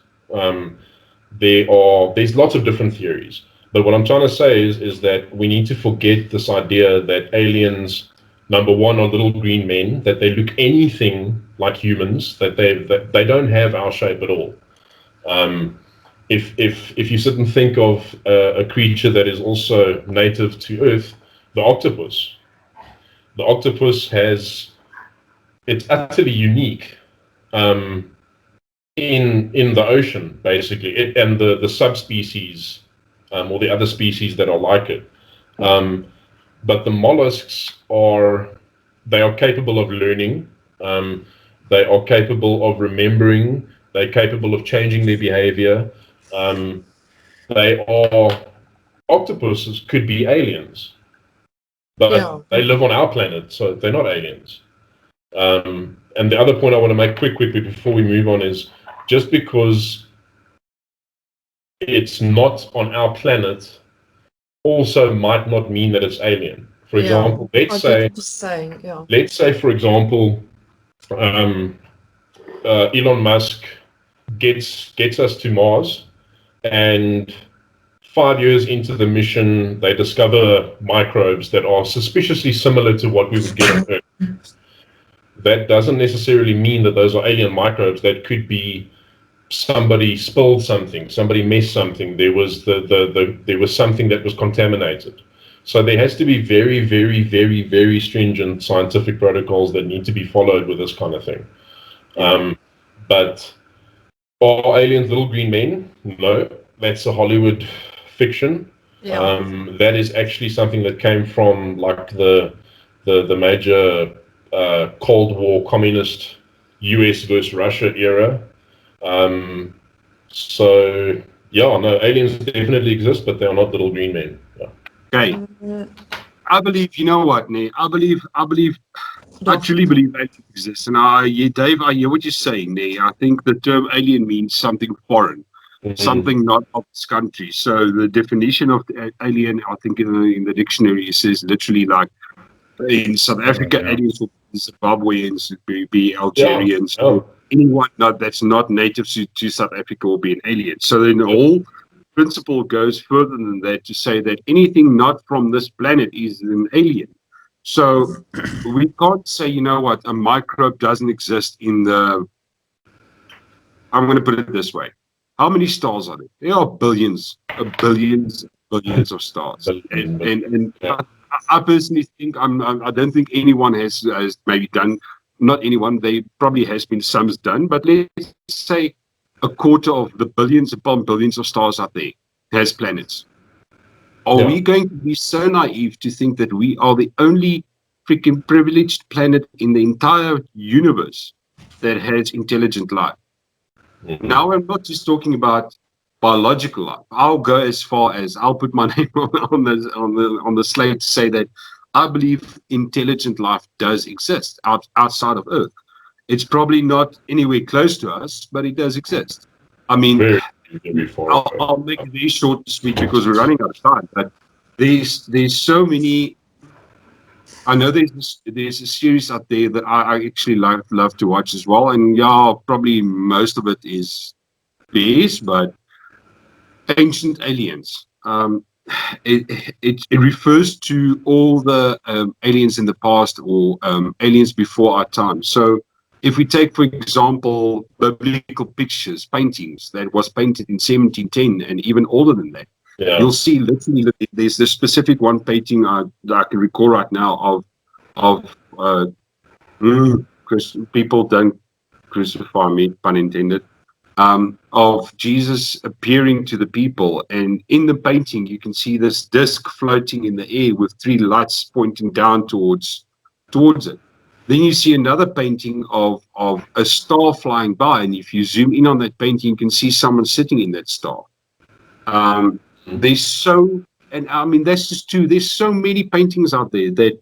Speaker 3: There's lots of different theories. But what I'm trying to say is that we need to forget this idea that aliens, number one, are little green men, that they look anything like humans, that they don't have our shape at all. If you sit and think of a creature that is also native to Earth, the octopus. The octopus it's utterly unique in the ocean, basically, and the subspecies or the other species that are like it. But the mollusks are capable of learning. They are capable of remembering. They're capable of changing their behavior. Octopuses could be aliens, but they live on our planet, so they're not aliens. And the other point I want to make quickly before we move on is, just because it's not on our planet also might not mean that it's alien. For example, let's say, for example, Elon Musk gets us to Mars, and 5 years into the mission, they discover microbes that are suspiciously similar to what we would get on Earth. That doesn't necessarily mean that those are alien microbes. That could be somebody spilled something, somebody messed something. There was there was something that was contaminated. So there has to be very, very, very, very stringent scientific protocols that need to be followed with this kind of thing. But are aliens little green men? No, that's a Hollywood fiction. That is actually something that came from like the major Cold War communist US versus Russia era. So yeah, no, aliens definitely exist, but they are not little green men. Yeah.
Speaker 1: Okay. I believe, you know what, Nee? I believe I truly believe aliens exist, and Dave, I hear what you're saying there. I think the term alien means something foreign, something not of this country. So the definition of the alien, I think in the dictionary, it says literally like in South Africa, aliens would be Zimbabweans, would be Algerians, anyone that's not native to South Africa will be an alien. So then the whole principle goes further than that to say that anything not from this planet is an alien. So we can't say, you know what, a microbe doesn't exist in the. I'm going to put it this way: how many stars are there? There are billions of stars, and I personally think I don't think anyone has maybe done. Not anyone. They probably has been some done, but let's say a quarter of the billions upon billions of stars out there has planets. Are we going to be so naive to think that we are the only freaking privileged planet in the entire universe that has intelligent life? Now, I'm not just talking about biological life. I'll go as far as I'll put my name on the slate to say that I believe intelligent life does exist outside of Earth. It's probably not anywhere close to us, but it does exist. I mean, I'll make it very short and sweet because we're running out of time. But there's so many. I know there's a series out there that I actually love to watch as well, and probably most of it is bears, but Ancient Aliens. It refers to all the aliens in the past or aliens before our time. So if we take, for example, biblical pictures, paintings that was painted in 1710 and even older than that, you'll see literally there's this specific one painting that I can recall right now of people don't crucify me, pun intended, of Jesus appearing to the people, and in the painting you can see this disc floating in the air with three lights pointing down towards it. Then you see another painting of a star flying by, and if you zoom in on that painting, you can see someone sitting in that star. There's so, and I mean that's just two. There's so many paintings out there that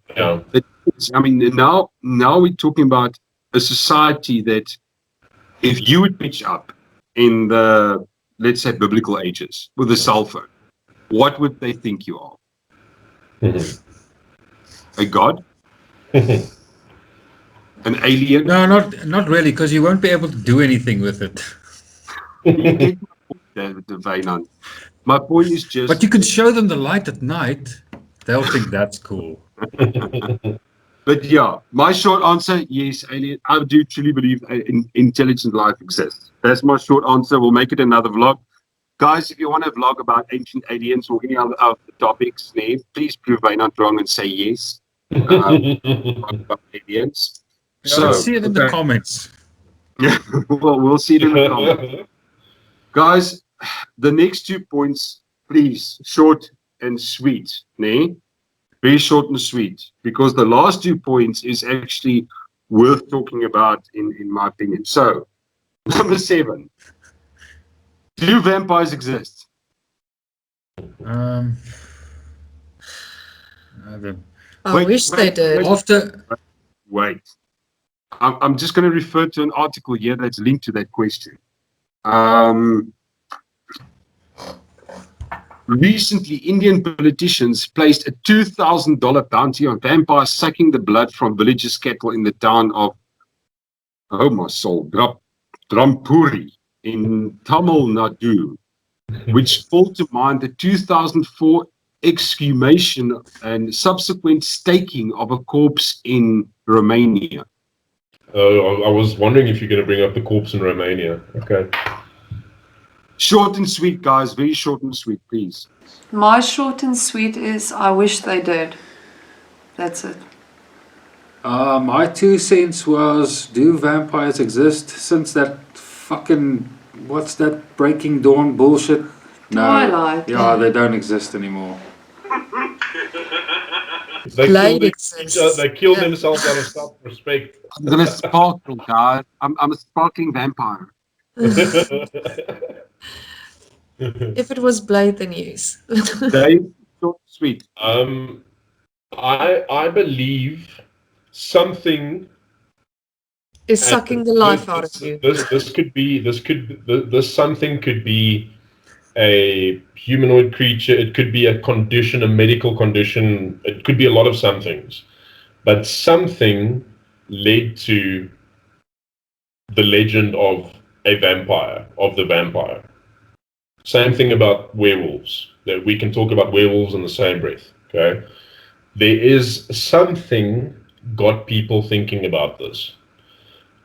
Speaker 1: I mean now we're talking about a society that if you would pitch up in the, let's say, biblical ages with a cell phone, what would they think you are? A god? An alien?
Speaker 2: No, not really, because you won't be able to do anything with it.
Speaker 1: My point is just.
Speaker 2: But you can show them the light at night. They'll think that's cool.
Speaker 1: But my short answer, yes, alien. I do truly believe intelligent life exists. That's my short answer. We'll make it another vlog. Guys, if you want a vlog about ancient aliens or any other topics, please prove I'm not wrong and say yes. About aliens.
Speaker 2: Let's see it in the comments.
Speaker 1: Well, we'll see it in the comments. Guys, the next 2 points, please, short and sweet. Very short and sweet, because the last 2 points is actually worth talking about in my opinion. So, number 7. Do vampires exist?
Speaker 4: I wish they did.
Speaker 1: Wait. I'm just going to refer to an article here that's linked to that question. Recently, Indian politicians placed a $2,000 bounty on vampires sucking the blood from villagers' cattle in the town of, oh my soul, Drampuri in Tamil Nadu, which called to mind the 2004 exhumation and subsequent staking of a corpse in Romania.
Speaker 3: I was wondering if you're going to bring up the corpse in Romania. Okay.
Speaker 1: Short and sweet, guys. Very short and sweet, please.
Speaker 4: My short and sweet is I wish they did. That's it.
Speaker 5: My 2 cents was, do vampires exist? Since that fucking, what's that Breaking Dawn bullshit? No.
Speaker 4: Twilight.
Speaker 5: Yeah, they don't exist anymore.
Speaker 3: They killed themselves out of self-respect.
Speaker 1: I'm going to sparkle, guys. I'm a sparkling vampire.
Speaker 4: If it was Blade, then yes.
Speaker 1: Dave, short, sweet.
Speaker 3: I believe something
Speaker 4: Is sucking the life out of you.
Speaker 3: This something could be a humanoid creature. It could be a condition, a medical condition. It could be a lot of some things, but something led to the legend of a vampire, of the vampire. Same thing about werewolves. That we can talk about werewolves in the same breath. Okay, there is something got people thinking about this.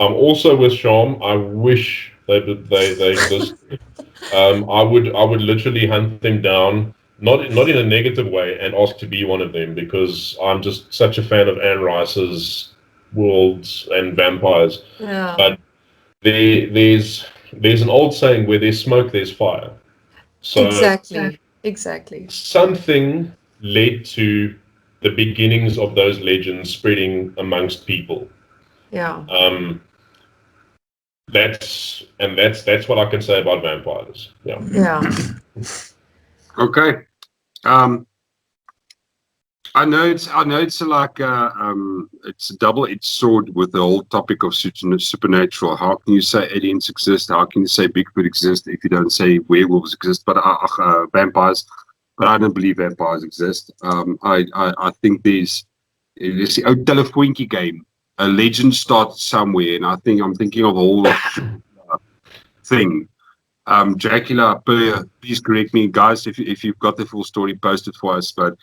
Speaker 3: I'm also with Sham. I wish they exist. I would literally hunt them down, not in a negative way, and ask to be one of them, because I'm just such a fan of Anne Rice's worlds and vampires.
Speaker 4: Yeah.
Speaker 3: But there's an old saying, where there's smoke, there's fire. So
Speaker 4: Exactly.
Speaker 3: something led to the beginnings of those legends spreading amongst people.
Speaker 4: Yeah.
Speaker 3: That's what I can say about vampires. Yeah.
Speaker 4: Yeah.
Speaker 1: Okay. I know it's like it's a double-edged sword with the whole topic of supernatural. How can you say aliens exist? How can you say Bigfoot exists if you don't say werewolves exist? But vampires. But I don't believe vampires exist. I think there's the old Telefoonkie game. A legend starts somewhere, and I'm thinking of a whole thing. Dracula, please correct me, guys, if you've got the full story, post it for us. But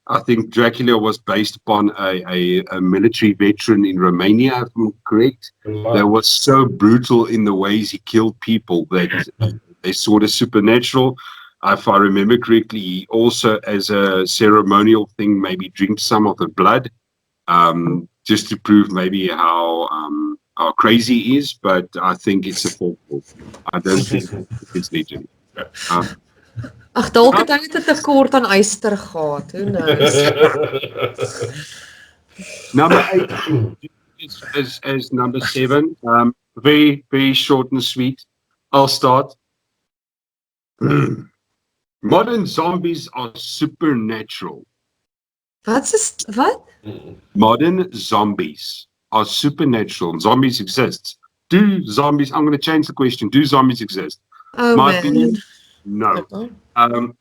Speaker 1: I think Dracula was based upon a military veteran in Romania, if I'm correct. That was so brutal in the ways he killed people that they sort of supernatural. If I remember correctly, he also, as a ceremonial thing, maybe drink some of the blood, just to prove maybe how crazy he is. But I think it's a folklore. I don't think it's legend.
Speaker 4: Ag dalk het hy net 'n tekort aan yster gehad. Who knows?
Speaker 1: Number 8 is number 7. Very, very short and sweet. I'll start. Modern zombies are supernatural.
Speaker 4: Wat?
Speaker 1: Modern zombies are supernatural. Zombies exist. Do zombies? I'm going to change the question. Do zombies exist?
Speaker 4: Oh,
Speaker 1: My
Speaker 4: man.
Speaker 1: opinion, no.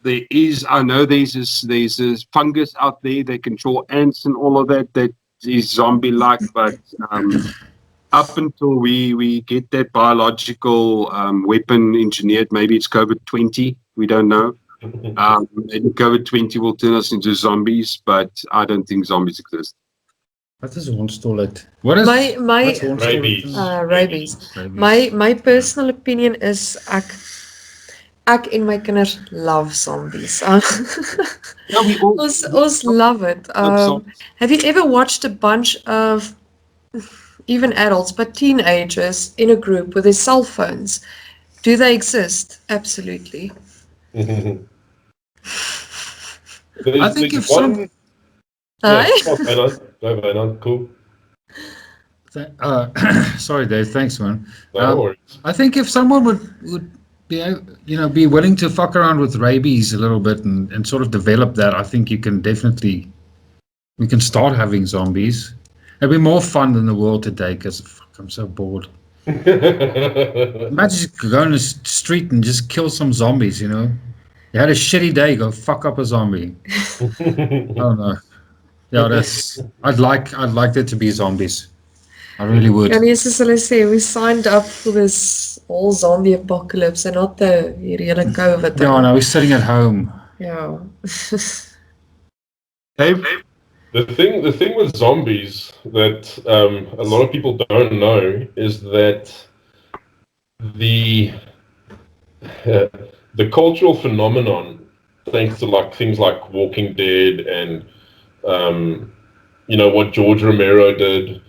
Speaker 1: There is. I know there's this fungus out there. They control ants and all of that. That is zombie-like, but up until we get that biological weapon engineered, maybe it's COVID-20. We don't know. And COVID-20 will turn us into zombies, but I don't think zombies exist.
Speaker 2: Wat is hondsdolheid? What is
Speaker 4: My
Speaker 3: Rabies.
Speaker 4: rabies. My personal opinion is ek en my kinders love zombies.
Speaker 1: Yeah, we all
Speaker 4: Ons love it. Have you ever watched a bunch of even adults, but teenagers in a group with their cell phones? Do they exist? Absolutely.
Speaker 2: I think if some...
Speaker 3: Cool.
Speaker 2: Sorry, Dave. Thanks, man.
Speaker 3: No worries.
Speaker 2: I think if someone would be willing to fuck around with rabies a little bit and sort of develop that, I think we can start having zombies. It'd be more fun than the world today, because I'm so bored. Imagine just going to the street and just kill some zombies, You had a shitty day, go fuck up a zombie. I don't know. Yeah, I'd like there to be zombies. I really would.
Speaker 4: And yes, as hulle sê, we signed up for this whole zombie apocalypse and not the hele COVID.
Speaker 2: No, we're sitting at home.
Speaker 4: Yeah.
Speaker 1: Dave?
Speaker 3: The thing with zombies that a lot of people don't know is that the cultural phenomenon, thanks to things like Walking Dead and what George Romero did,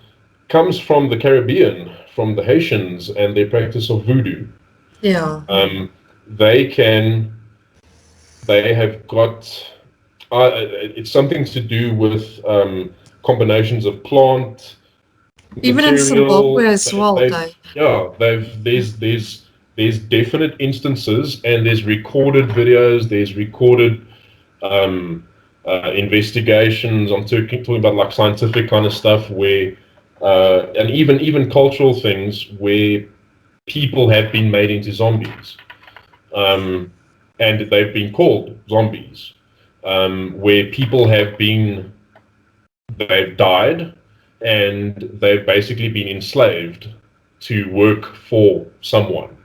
Speaker 3: comes from the Caribbean, from the Haitians and their practice of voodoo.
Speaker 4: Yeah.
Speaker 3: They have got it's something to do with combinations of plant,
Speaker 4: even
Speaker 3: material.
Speaker 4: in Zimbabwe as well.
Speaker 3: There's definite instances, and there's recorded videos, there's recorded investigations. I'm talking about like scientific kind of stuff where, and even cultural things where people have been made into zombies, and they've been called zombies, where people they've died, and they've basically been enslaved to work for someone,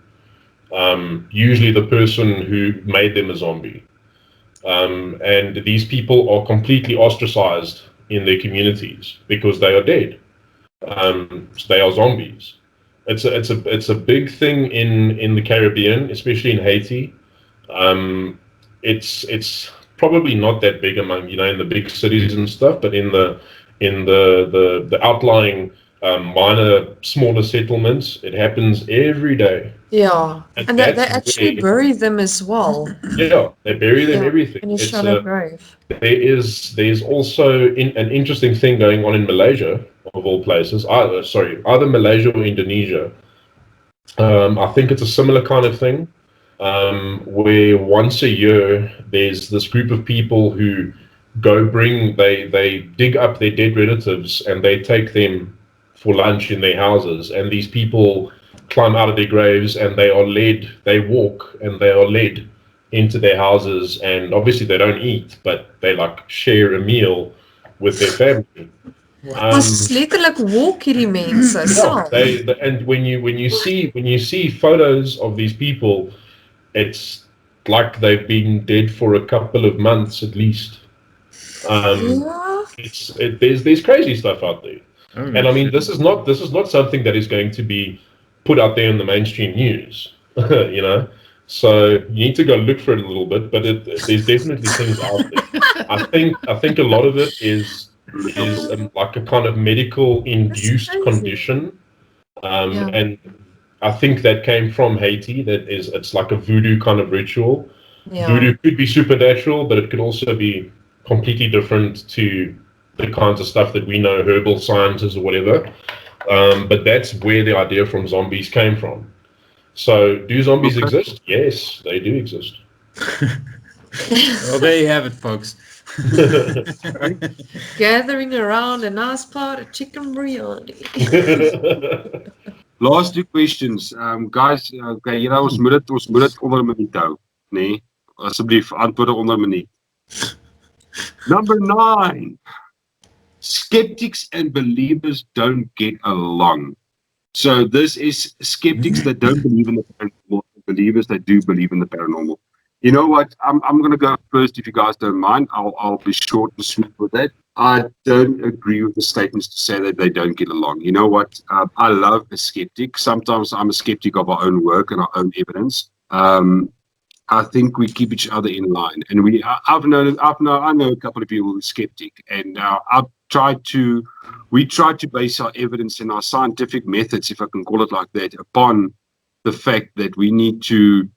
Speaker 3: usually the person who made them a zombie. And these people are completely ostracized in their communities because they are dead. So they are zombies. It's a big thing in the Caribbean, especially in Haiti. It's probably not that big among in the big cities and stuff, but in the outlying minor smaller settlements, it happens every day.
Speaker 4: Yeah,
Speaker 3: And
Speaker 4: and they
Speaker 3: that's
Speaker 4: actually
Speaker 3: where-
Speaker 4: bury them as well.
Speaker 3: Yeah, they bury them
Speaker 4: Yeah,
Speaker 3: everything.
Speaker 4: in a
Speaker 3: It's
Speaker 4: shallow grave.
Speaker 3: there's also an interesting thing going on in Malaysia, of all places. Either Malaysia or Indonesia. I think it's a similar kind of thing, where once a year there's this group of people who they dig up their dead relatives and they take them for lunch in their houses, and these people climb out of their graves and they walk and they are led into their houses, and obviously they don't eat, but they like share a meal with their family.
Speaker 4: Ons letterlik walk hierdie mense
Speaker 3: Yeah,
Speaker 4: saam.
Speaker 3: and when you see photos of these people, it's like they've been dead for a couple of months at least.
Speaker 4: Ja.
Speaker 3: There's crazy stuff out there, and I mean this is not something that is going to be put out there in the mainstream news, you know. So you need to go look for it a little bit, but there's definitely things out there. I think a lot of it is like a kind of medical induced
Speaker 4: crazy.
Speaker 3: condition,
Speaker 4: Yeah.
Speaker 3: and I think that came from Haiti. It's like a voodoo kind of ritual.
Speaker 4: Yeah.
Speaker 3: Voodoo could be supernatural, but it could also be completely different to the kinds of stuff that we know, herbal sciences or whatever. But that's where the idea from zombies came from. So, do zombies exist? Yes, they do exist.
Speaker 2: Well, there you have it, folks.
Speaker 4: Gathering around a nice pot of chicken biryani.
Speaker 1: Last two questions. Guys, okay, ons moet dit onder 'n minuut hou, nee? Asseblief, antwoorde onder 'n minuut. Number 9. Skeptics and believers don't get along. So this is skeptics that don't believe in the paranormal, believers that do believe in the paranormal. You know what? I'm going to go first if you guys don't mind. I'll be short and sweet with that. I don't agree with the statements to say that they don't get along. You know what? I love a skeptic. Sometimes I'm a skeptic of our own work and our own evidence. I think we keep each other in line, and I know a couple of people who are skeptic, and we try to base our evidence and our scientific methods, if I can call it like that, upon the fact that we need to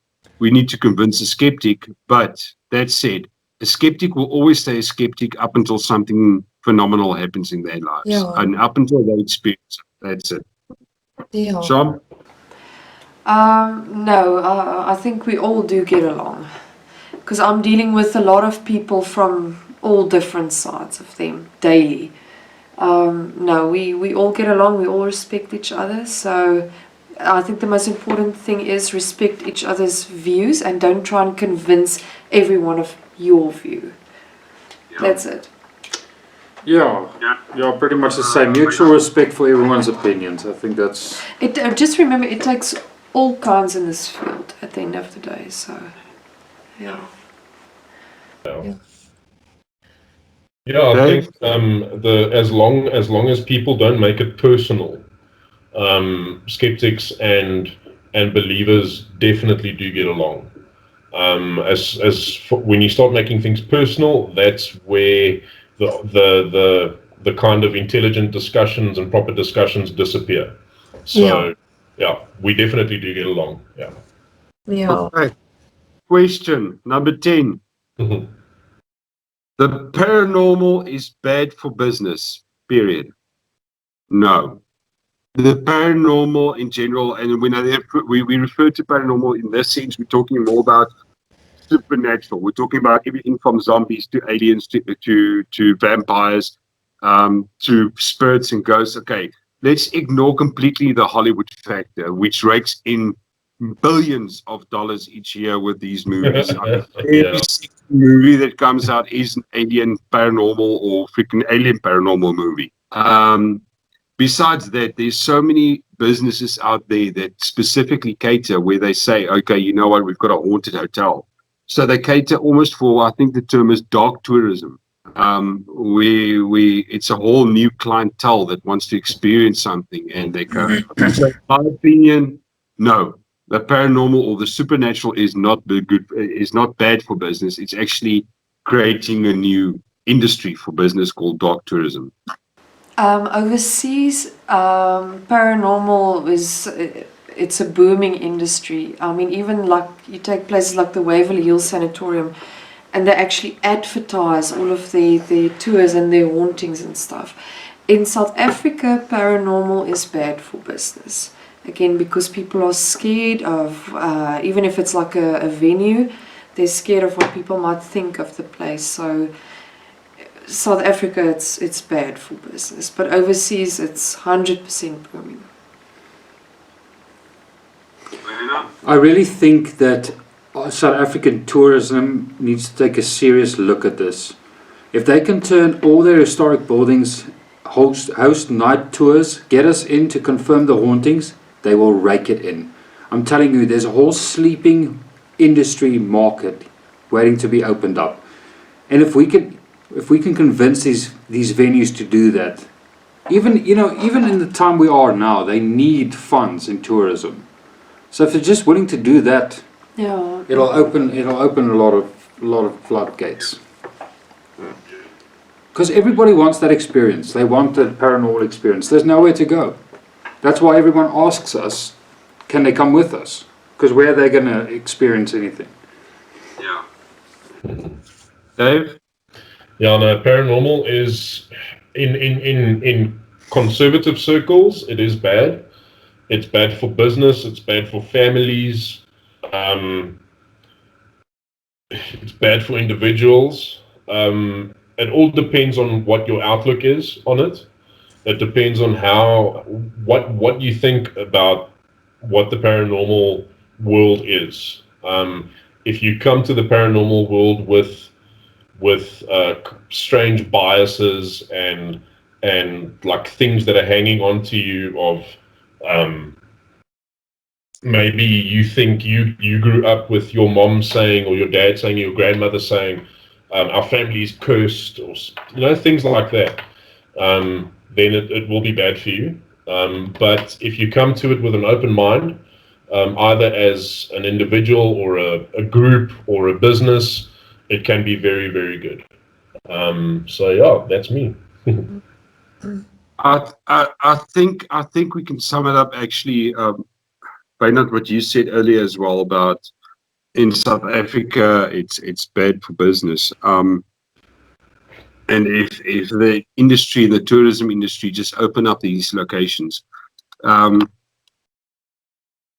Speaker 1: convince a skeptic. But that said, a skeptic will always stay a skeptic up until something phenomenal happens in their lives, and up until they experience it. That's it.
Speaker 4: Yeah.
Speaker 1: Sean?
Speaker 4: No, I think we all do get along, because I'm dealing with a lot of people from all different sides of them daily. No, we all get along, we all respect each other, so I think the most important thing is respect each other's views and don't try and convince everyone of your view. That's it.
Speaker 5: Yeah, pretty much the same. Mutual respect for everyone's opinions. I think that's...
Speaker 4: Just remember, it takes all kinds in this field at the end of the day, so yeah.
Speaker 3: Yeah, I think as long as people don't make it personal, skeptics and believers definitely do get along. When you start making things personal, that's where the kind of intelligent discussions and proper discussions disappear. So yeah, we definitely do get along. Yeah.
Speaker 1: Okay. Question number 10.
Speaker 3: Mhm.
Speaker 1: The paranormal is bad for business, period. No. The paranormal in general, and when we refer to paranormal in this sense, we're talking more about supernatural. We're talking about everything from zombies to aliens to vampires, to spirits and ghosts. Okay, let's ignore completely the Hollywood factor, which rakes in billions of dollars each year with these movies. Every
Speaker 3: Yeah.
Speaker 1: single movie that comes out is an alien paranormal or freaking alien paranormal movie. Besides that, there's so many businesses out there that specifically cater where they say, okay, you know what, we've got a haunted hotel. So they cater almost for, I think the term is dark tourism. It's a whole new clientele that wants to experience something, and they go. So in my opinion, no, the paranormal or the supernatural is not good. Is not bad for business. It's actually creating a new industry for business called dark tourism.
Speaker 4: Overseas, paranormal it's a booming industry. I mean, even like you take places like the Waverly Hills Sanatorium, and they actually advertise all of their tours and their hauntings and stuff. In South Africa, paranormal is bad for business. Again, because people are scared of, even if it's like a venue, they're scared of what people might think of the place. So South Africa, it's bad for business, but overseas, it's 100% booming.
Speaker 5: I really think that South African tourism needs to take a serious look at this. If they can turn all their historic buildings, host night tours, get us in to confirm the hauntings, they will rake it in. I'm telling you, there's a whole sleeping industry market waiting to be opened up. And if we can convince these venues to do that, even in the time we are now, they need funds in tourism. So if they're just willing to do that,
Speaker 4: Yeah.
Speaker 5: it'll open a lot of floodgates. Because everybody wants that experience. They want the paranormal experience. There's nowhere to go. That's why everyone asks us, can they come with us? Because where are they going to experience anything?
Speaker 1: Yeah. Dave?
Speaker 3: Yeah, no, paranormal is in conservative circles, it is bad. It's bad for business, it's bad for families, it's bad for individuals. It all depends on what your outlook is on it. It depends on what you think about what the paranormal world is. If you come to the paranormal world with strange biases and like things that are hanging on to you of maybe you think you grew up with your mom saying or your dad saying, your grandmother saying, our family is cursed, or things like that, then it will be bad for you. But if you come to it with an open mind, either as an individual or a group or a business, it can be very, very good. So yeah, that's me.
Speaker 1: I think we can sum it up actually, Bernard, what you said earlier as well about in South Africa, it's bad for business. And if the industry, the tourism industry, just open up these locations.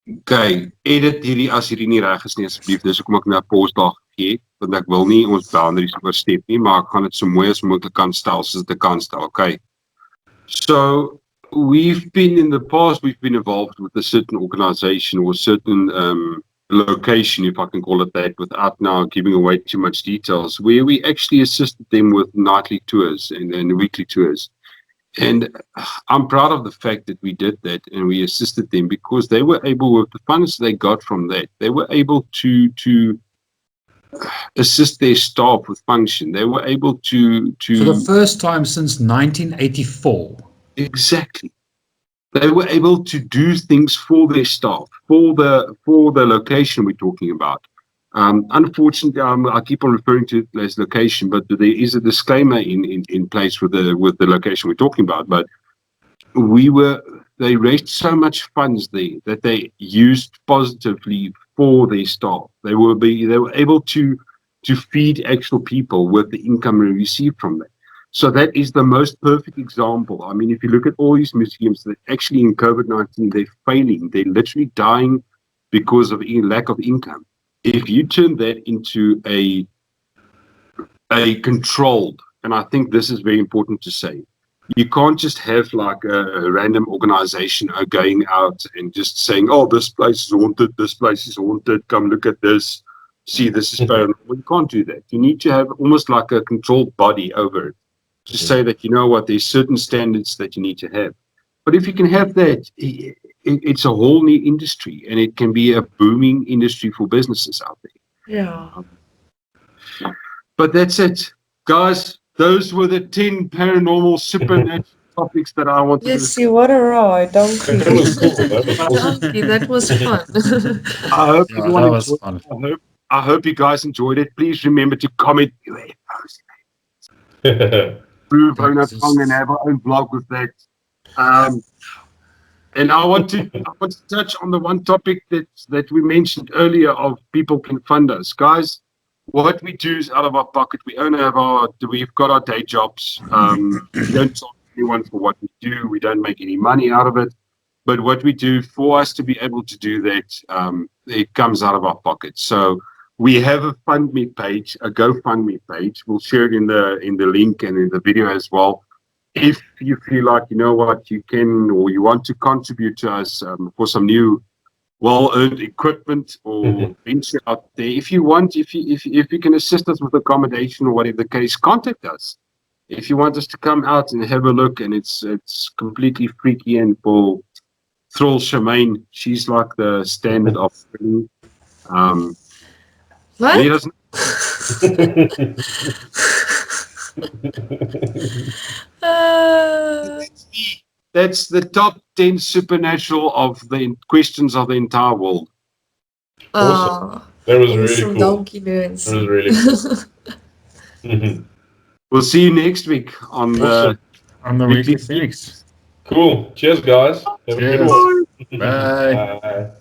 Speaker 1: Okay, edit hierdie as hierdie nie reg is nie asseblief. Dis hoekom ek nou 'n pause daar gegee het, want ek wil nie ons boundaries oorstep nie, maar ek gaan dit so mooi as moontlik kan stel soos dit kan stel. Okay. So we've been involved with a certain organization or a certain location, if I can call it that, without now giving away too much details, where we actually assisted them with nightly tours and weekly tours. And I'm proud of the fact that we did that and we assisted them because they were able, with the funds they got from that, they were able to assist their staff with function. They were able to
Speaker 2: For the first time since 1984.
Speaker 1: Exactly. They were able to do things for their staff, for the location we're talking about. Unfortunately, I keep on referring to it as location, but there is a disclaimer in place with the location we're talking about. But they raised so much funds there that they used positively for their staff. They were able to feed actual people with the income we received from that. So that is the most perfect example. I mean, if you look at all these museums that actually in COVID-19, they're failing. They're literally dying because of lack of income. if you turn that into a controlled, and I think this is very important to say, you can't just have like a random organization going out and just saying, oh, this place is haunted, this place is haunted, come look at this, see, this is paranormal. You can't do that. You need to have almost like a controlled body over it to say that, you know what, there's certain standards that you need to have. But if you can have that, it's a whole new industry, and it can be a booming industry for businesses out there.
Speaker 4: Yeah.
Speaker 1: But that's it. Guys, those were the 10 paranormal supernatural topics that I wanted
Speaker 4: Yes,
Speaker 1: to
Speaker 4: see, what a ride, donkey.
Speaker 3: That was cool. That was awesome.
Speaker 4: Donkey, that was fun.
Speaker 1: I hope
Speaker 2: Yeah,
Speaker 1: everyone
Speaker 2: that was
Speaker 1: enjoyed
Speaker 2: fun.
Speaker 1: it. I hope you guys enjoyed it. Please remember to comment UFOs. Prove own a tongue and have our own blog with that. And I want to touch on the one topic that we mentioned earlier of people can fund us. Guys, what we do is out of our pocket. We've got our day jobs. We don't charge anyone for what we do. We don't make any money out of it. But what we do, for us to be able to do that, it comes out of our pocket. So we have a GoFundMe page. We'll share it in the link and in the video as well. If you feel like, you know what, you can or you want to contribute to us for some new well-earned equipment or venture out there, if you want, if you can assist us with accommodation or whatever the case, contact us. If you want us to come out and have a look, and it's completely freaky, and for Thrill Shemaine, she's like the standard of
Speaker 4: What?
Speaker 1: let us know. That's the top 10 supernatural of the questions of the entire world.
Speaker 3: Awesome. That was really
Speaker 4: Awesome
Speaker 3: cool.
Speaker 4: donkey nerds.
Speaker 3: That was really cool.
Speaker 1: We'll see you next week on the
Speaker 2: Weekly Phoenix.
Speaker 3: Cool. Cheers, guys. Have a good
Speaker 2: Cheers.
Speaker 3: one.
Speaker 2: Bye.
Speaker 3: Bye.